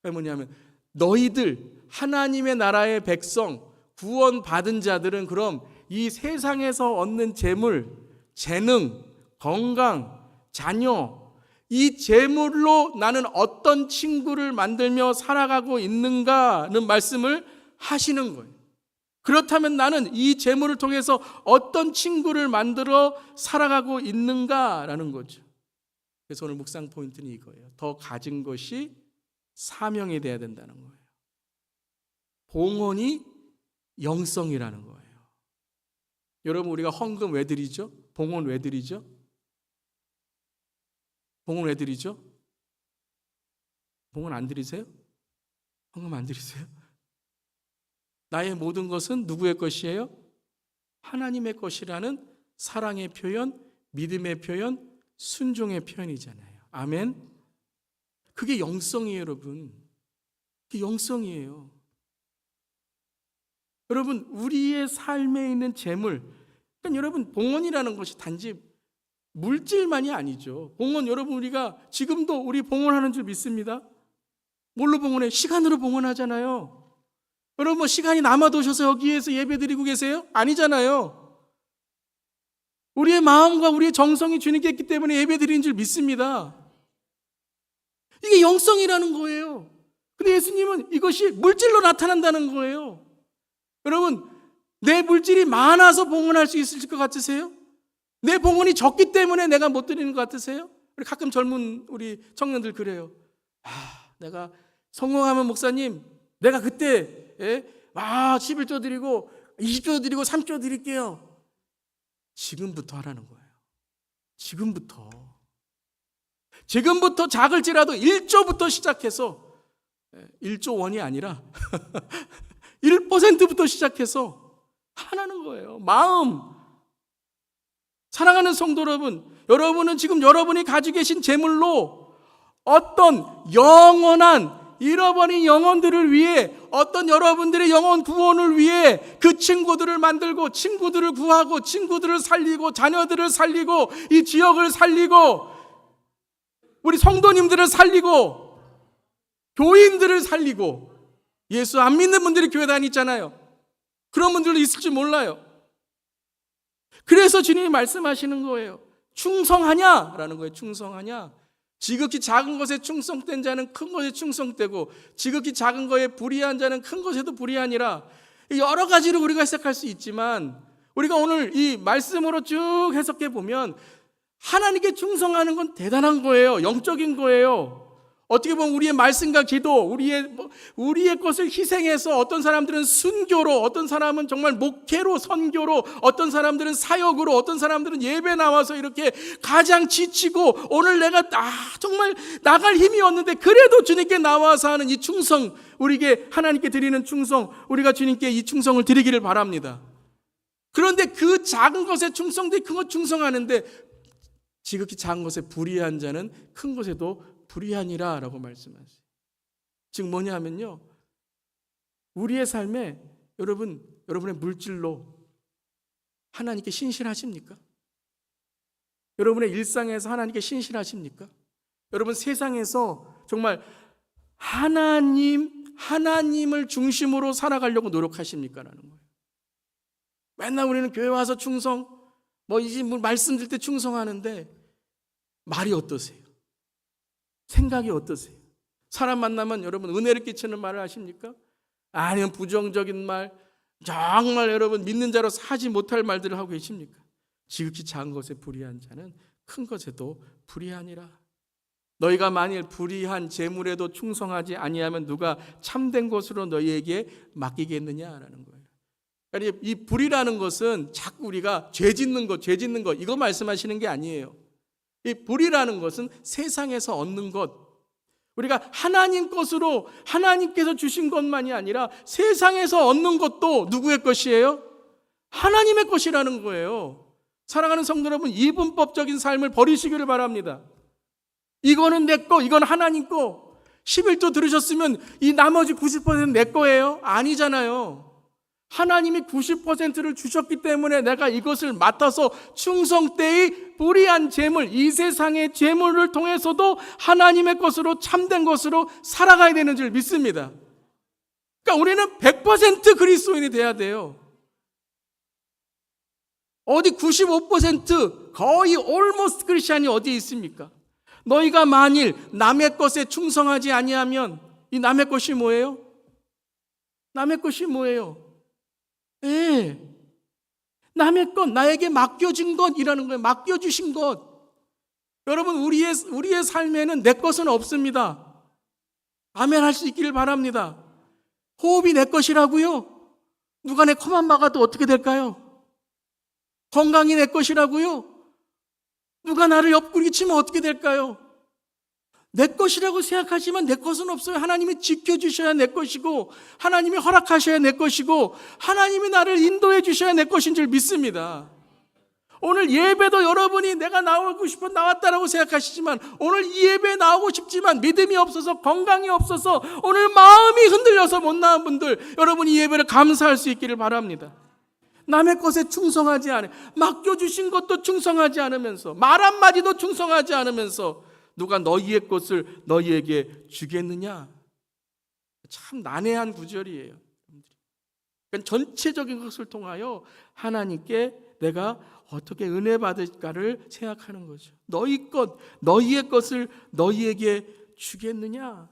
그게 뭐냐면 너희들 하나님의 나라의 백성, 구원 받은 자들은 그럼 이 세상에서 얻는 재물, 재능, 건강, 자녀, 이 재물로 나는 어떤 친구를 만들며 살아가고 있는가는 말씀을 하시는 거예요. 그렇다면 나는 이 재물을 통해서 어떤 친구를 만들어 살아가고 있는가라는 거죠. 그래서 오늘 묵상 포인트는 이거예요. 더 가진 것이 사명이 돼야 된다는 거예요. 봉헌이 영성이라는 거예요. 여러분, 우리가 헌금 왜 드리죠? 봉헌 왜 드리죠? 봉헌 왜 드리죠? 봉헌 안 드리세요? 헌금 안 드리세요? 나의 모든 것은 누구의 것이에요? 하나님의 것이라는 사랑의 표현, 믿음의 표현, 순종의 표현이잖아요. 아멘. 그게 영성이에요, 여러분. 그게 영성이에요. 여러분, 우리의 삶에 있는 재물, 그러니까 여러분, 봉헌이라는 것이 단지 물질만이 아니죠. 봉헌, 여러분, 우리가 지금도 우리 봉헌하는 줄 믿습니다. 뭘로 봉헌해? 시간으로 봉헌하잖아요. 여러분, 뭐 시간이 남아도셔서 여기에서 예배 드리고 계세요? 아니잖아요. 우리의 마음과 우리의 정성이 주님께 있기 때문에 예배 드리는 줄 믿습니다. 이게 영성이라는 거예요. 근데 예수님은 이것이 물질로 나타난다는 거예요. 여러분, 내 물질이 많아서 봉헌할 수 있을 것 같으세요? 내 봉헌이 적기 때문에 내가 못 드리는 것 같으세요? 우리 가끔 젊은 우리 청년들 그래요. 내가 성공하면 목사님, 내가 그때 11조 드리고 20조 드리고 3조 드릴게요. 지금부터 하라는 거예요. 지금부터 작을지라도 1조부터 시작해서 1조 원이 아니라 1%부터 시작해서 하라는 거예요. 마음. 사랑하는 성도 여러분, 여러분은 지금 여러분이 가지고 계신 재물로 어떤 영원한 잃어버린 영혼들을 위해, 어떤 여러분들의 영혼 구원을 위해 그 친구들을 만들고, 친구들을 구하고, 친구들을 살리고, 자녀들을 살리고, 이 지역을 살리고, 우리 성도님들을 살리고, 교인들을 살리고. 예수 안 믿는 분들이 교회 다니잖아요. 그런 분들도 있을 줄 몰라요. 그래서 주님이 말씀하시는 거예요. 충성하냐라는 거예요. 충성하냐. 지극히 작은 것에 충성된 자는 큰 것에 충성되고, 지극히 작은 것에 불의한 자는 큰 것에도 불의하니라. 여러 가지로 우리가 해석할 수 있지만, 우리가 오늘 이 말씀으로 쭉 해석해 보면 하나님께 충성하는 건 대단한 거예요. 영적인 거예요. 어떻게 보면 우리의 말씀과 기도, 우리의 것을 희생해서, 어떤 사람들은 순교로, 어떤 사람은 정말 목회로, 선교로, 어떤 사람들은 사역으로, 어떤 사람들은 예배 나와서 이렇게 가장 지치고 오늘 내가 정말 나갈 힘이 없는데 그래도 주님께 나와서 하는 이 충성, 우리에게 하나님께 드리는 충성, 우리가 주님께 이 충성을 드리기를 바랍니다. 그런데 그 작은 것에 충성돼 큰 것 충성하는데, 지극히 작은 것에 불의한 자는 큰 것에도 불의하니라 라고 말씀하세요. 즉 뭐냐 하면요, 우리의 삶에 여러분의 물질로 하나님께 신실하십니까? 여러분의 일상에서 하나님께 신실하십니까? 여러분 세상에서 정말 하나님을 중심으로 살아가려고 노력하십니까? 라는 거예요. 맨날 우리는 교회 와서 충성, 이제 말씀 들 때 충성하는데 말이 어떠세요? 생각이 어떠세요? 사람 만나면 여러분 은혜를 끼치는 말을 하십니까? 아니면 부정적인 말, 정말 여러분 믿는 자로 사지 못할 말들을 하고 계십니까? 지극히 작은 것에 불의한 자는 큰 것에도 불의하니라. 너희가 만일 불의한 재물에도 충성하지 아니하면 누가 참된 것으로 너희에게 맡기겠느냐라는 거예요. 그러니까 이 불의라는 것은 자꾸 우리가 죄 짓는 것 이거 말씀하시는 게 아니에요. 이 불이라는 것은 세상에서 얻는 것, 우리가 하나님 것으로 하나님께서 주신 것만이 아니라 세상에서 얻는 것도 누구의 것이에요? 하나님의 것이라는 거예요. 사랑하는 성도 여러분, 이분법적인 삶을 버리시기를 바랍니다. 이거는 내 거, 이건 하나님 거. 11조 들으셨으면 이 나머지 90%는 내 거예요? 아니잖아요. 하나님이 90%를 주셨기 때문에 내가 이것을 맡아서 충성 때의 불의한 재물, 이 세상의 재물을 통해서도 하나님의 것으로 참된 것으로 살아가야 되는 줄 믿습니다. 그러니까 우리는 100% 그리스도인이 돼야 돼요. 어디 95% 거의 almost 크리스찬이 어디에 있습니까? 너희가 만일 남의 것에 충성하지 아니하면 이 남의 것이 뭐예요? 남의 것이 뭐예요? 예. 남의 것, 나에게 맡겨진 것이라는 거예요. 맡겨주신 것. 여러분, 우리의 삶에는 내 것은 없습니다. 아멘 할 수 있기를 바랍니다. 호흡이 내 것이라고요? 누가 내 코만 막아도 어떻게 될까요? 건강이 내 것이라고요? 누가 나를 옆구리 치면 어떻게 될까요? 내 것이라고 생각하지만 내 것은 없어요. 하나님이 지켜주셔야 내 것이고, 하나님이 허락하셔야 내 것이고, 하나님이 나를 인도해 주셔야 내 것인 줄 믿습니다. 오늘 예배도 여러분이 내가 나오고 싶어 나왔다라고 생각하시지만, 오늘 이 예배에 나오고 싶지만 믿음이 없어서, 건강이 없어서, 오늘 마음이 흔들려서 못 나온 분들, 여러분이 이 예배를 감사할 수 있기를 바랍니다. 남의 것에 충성하지 않아, 맡겨주신 것도 충성하지 않으면서, 말 한마디도 충성하지 않으면서 누가 너희의 것을 너희에게 주겠느냐? 참 난해한 구절이에요. 그러니까 전체적인 것을 통하여 하나님께 내가 어떻게 은혜 받을까를 생각하는 거죠. 너희 것, 너희의 것을 너희에게 주겠느냐?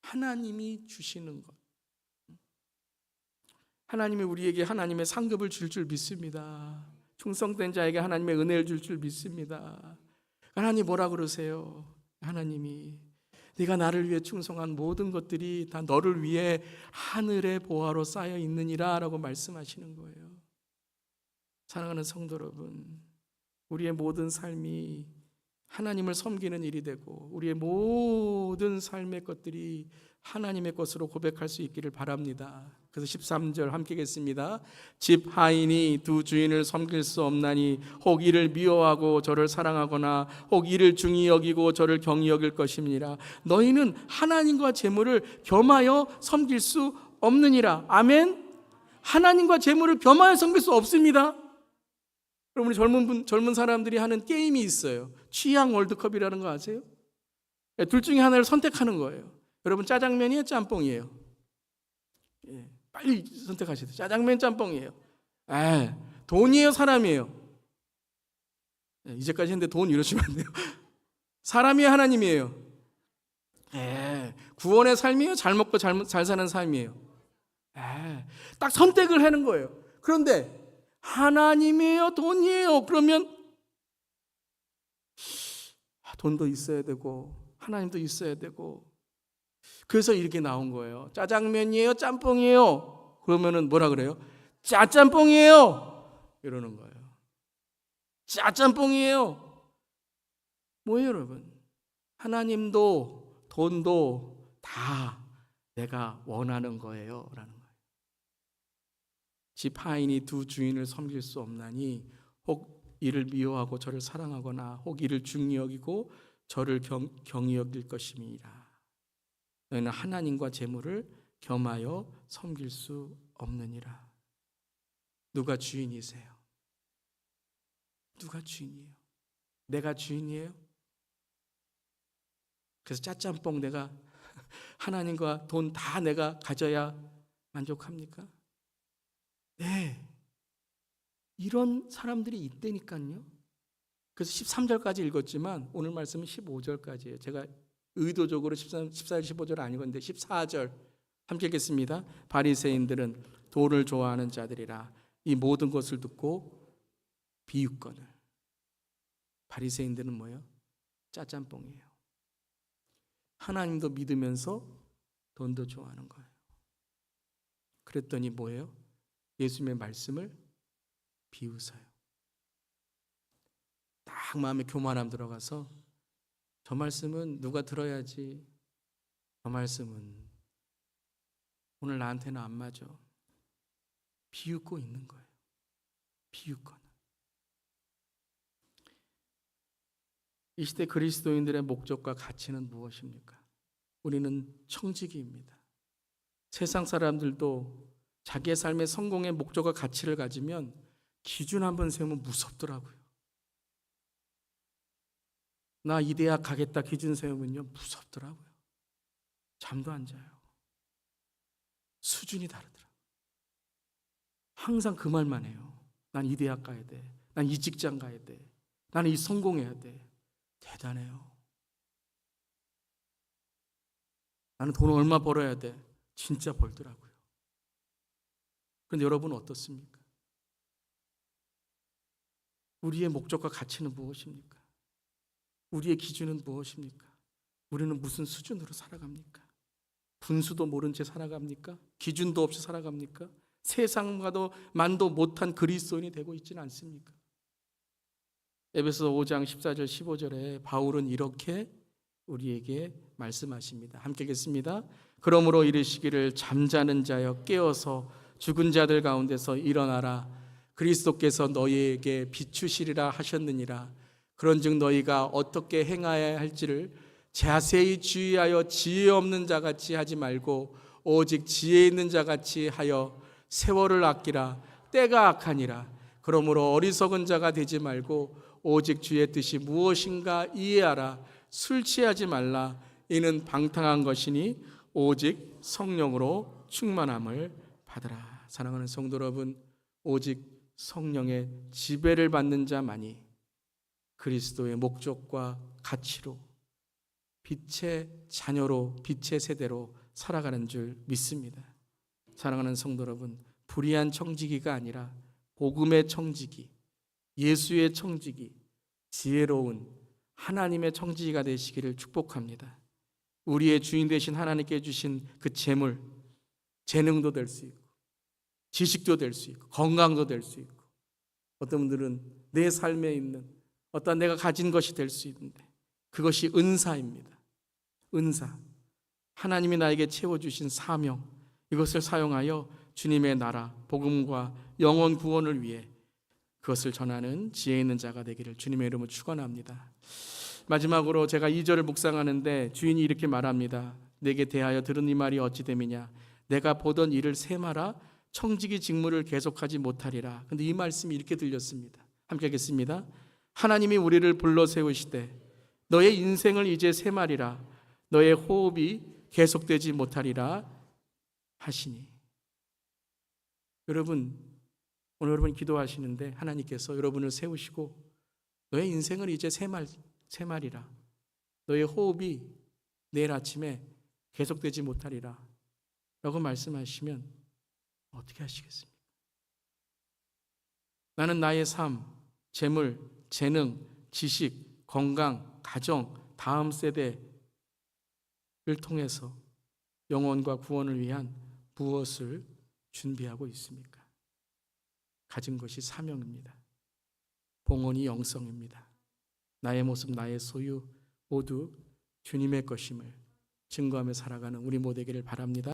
하나님이 주시는 것. 하나님이 우리에게 하나님의 상급을 줄 줄 믿습니다. 충성된 자에게 하나님의 은혜를 줄 줄 믿습니다. 하나님 뭐라 그러세요? 하나님이 네가 나를 위해 충성한 모든 것들이 다 너를 위해 하늘의 보화로 쌓여 있느니라 라고 말씀하시는 거예요. 사랑하는 성도 여러분, 우리의 모든 삶이 하나님을 섬기는 일이 되고 우리의 모든 삶의 것들이 하나님의 것으로 고백할 수 있기를 바랍니다. 그래서 13절 함께 읽겠습니다. 집 하인이 두 주인을 섬길 수 없나니 혹 이를 미워하고 저를 사랑하거나 혹 이를 중히 여기고 저를 경히 여길 것임이니라. 너희는 하나님과 재물을 겸하여 섬길 수 없느니라. 아멘. 하나님과 재물을 겸하여 섬길 수 없습니다. 여러분, 젊은 사람들이 하는 게임이 있어요. 취향 월드컵이라는 거 아세요? 둘 중에 하나를 선택하는 거예요. 여러분, 짜장면이에요, 짬뽕이에요? 예, 빨리 선택하셔야 돼요. 짜장면, 짬뽕이에요. 돈이에요, 사람이에요? 예, 이제까지 했는데 돈 이러시면 안 돼요. 사람이에요, 하나님이에요? 구원의 삶이에요, 잘 먹고 잘 사는 삶이에요? 딱 선택을 하는 거예요. 그런데 하나님이에요, 돈이에요? 그러면 돈도 있어야 되고 하나님도 있어야 되고, 그래서 이렇게 나온 거예요. 짜장면이에요, 짬뽕이에요? 그러면은 뭐라 그래요? 짜짬뽕이에요 이러는 거예요. 짜짬뽕이에요. 뭐예요, 여러분? 하나님도 돈도 다 내가 원하는 거예요 라는 거예요. 집 하인이 두 주인을 섬길 수 없나니 혹 이를 미워하고 저를 사랑하거나 혹 이를 중히 여기고 저를 경히 여길 것임이니라. 너희는 하나님과 재물을 겸하여 섬길 수 없느니라. 누가 주인이세요? 누가 주인이에요? 내가 주인이에요? 그래서 짜짬뽕 내가 하나님과 돈 다 내가 가져야 만족합니까? 네, 이런 사람들이 있다니까요. 그래서 13절까지 읽었지만 오늘 말씀은 15절까지예요. 제가 의도적으로 14절 15절 안 읽었는데 14절 함께 읽겠습니다. 바리새인들은 돈을 좋아하는 자들이라 이 모든 것을 듣고 비웃거늘. 바리새인들은 뭐예요? 짜짬뽕이에요. 하나님도 믿으면서 돈도 좋아하는 거예요. 그랬더니 뭐예요? 예수님의 말씀을 비웃어요. 딱 마음에 교만함 들어가서 저 말씀은 누가 들어야지, 저 말씀은 오늘 나한테는 안 맞아. 비웃고 있는 거예요. 비웃거나. 이 시대 그리스도인들의 목적과 가치는 무엇입니까? 우리는 청지기입니다. 세상 사람들도 자기의 삶의 성공의 목적과 가치를 가지면 기준 한번 세우면 무섭더라고요. 나 이 대학 가겠다 기준 세우면요 무섭더라고요. 잠도 안 자요. 수준이 다르더라고요. 항상 그 말만 해요. 난 이 대학 가야 돼. 난 이 직장 가야 돼. 나는 이 성공해야 돼. 대단해요. 나는 돈을 얼마 벌어야 돼. 진짜 벌더라고요. 그런데 여러분은 어떻습니까? 우리의 목적과 가치는 무엇입니까? 우리의 기준은 무엇입니까? 우리는 무슨 수준으로 살아갑니까? 분수도 모른 채 살아갑니까? 기준도 없이 살아갑니까? 세상과도 만도 못한 그리스도인이 되고 있지는 않습니까? 에베소 5장 14절 15절에 바울은 이렇게 우리에게 말씀하십니다. 함께 읽겠습니다. 그러므로 이르시기를 잠자는 자여 깨어서 죽은 자들 가운데서 일어나라. 그리스도께서 너희에게 비추시리라 하셨느니라. 그런즉 너희가 어떻게 행하여야 할지를 자세히 주의하여 지혜 없는 자같이 하지 말고 오직 지혜 있는 자같이 하여 세월을 아끼라. 때가 악하니라. 그러므로 어리석은 자가 되지 말고 오직 주의 뜻이 무엇인가 이해하라. 술 취하지 말라. 이는 방탕한 것이니 오직 성령으로 충만함을 받으라. 사랑하는 성도 여러분, 오직 성령의 지배를 받는 자만이 그리스도의 목적과 가치로 빛의 자녀로 빛의 세대로 살아가는 줄 믿습니다. 사랑하는 성도 여러분, 불의한 청지기가 아니라 복음의 청지기, 예수의 청지기, 지혜로운 하나님의 청지기가 되시기를 축복합니다. 우리의 주인 되신 하나님께 주신 그 재물, 재능도 될 수 있고 지식도 될 수 있고 건강도 될 수 있고 어떤 분들은 내 삶에 있는 어떤 내가 가진 것이 될 수 있는데 그것이 은사입니다. 은사, 하나님이 나에게 채워주신 사명, 이것을 사용하여 주님의 나라, 복음과 영혼 구원을 위해 그것을 전하는 지혜 있는 자가 되기를 주님의 이름으로 축원합니다. 마지막으로 제가 2절을 묵상하는데 주인이 이렇게 말합니다. 내게 대하여 들은 이 말이 어찌 됨이냐. 내가 보던 일을 세마라. 청지기 직무를 계속하지 못하리라. 근데 이 말씀이 이렇게 들렸습니다. 함께 하겠습니다. 하나님이 우리를 불러 세우시되 너의 인생을 이제 세마리라. 너의 호흡이 계속되지 못하리라 하시니. 여러분, 오늘 여러분 기도하시는데 하나님께서 여러분을 세우시고 너의 인생을 이제 세마리라. 너의 호흡이 내일 아침에 계속되지 못하리라 라고 말씀하시면 어떻게 하시겠습니까? 나는 나의 삶, 재물, 재능, 지식, 건강, 가정, 다음 세대를 통해서 영혼과 구원을 위한 무엇을 준비하고 있습니까? 가진 것이 사명입니다. 봉헌이 영성입니다. 나의 모습, 나의 소유 모두 주님의 것임을 증거하며 살아가는 우리 모두에게를 바랍니다.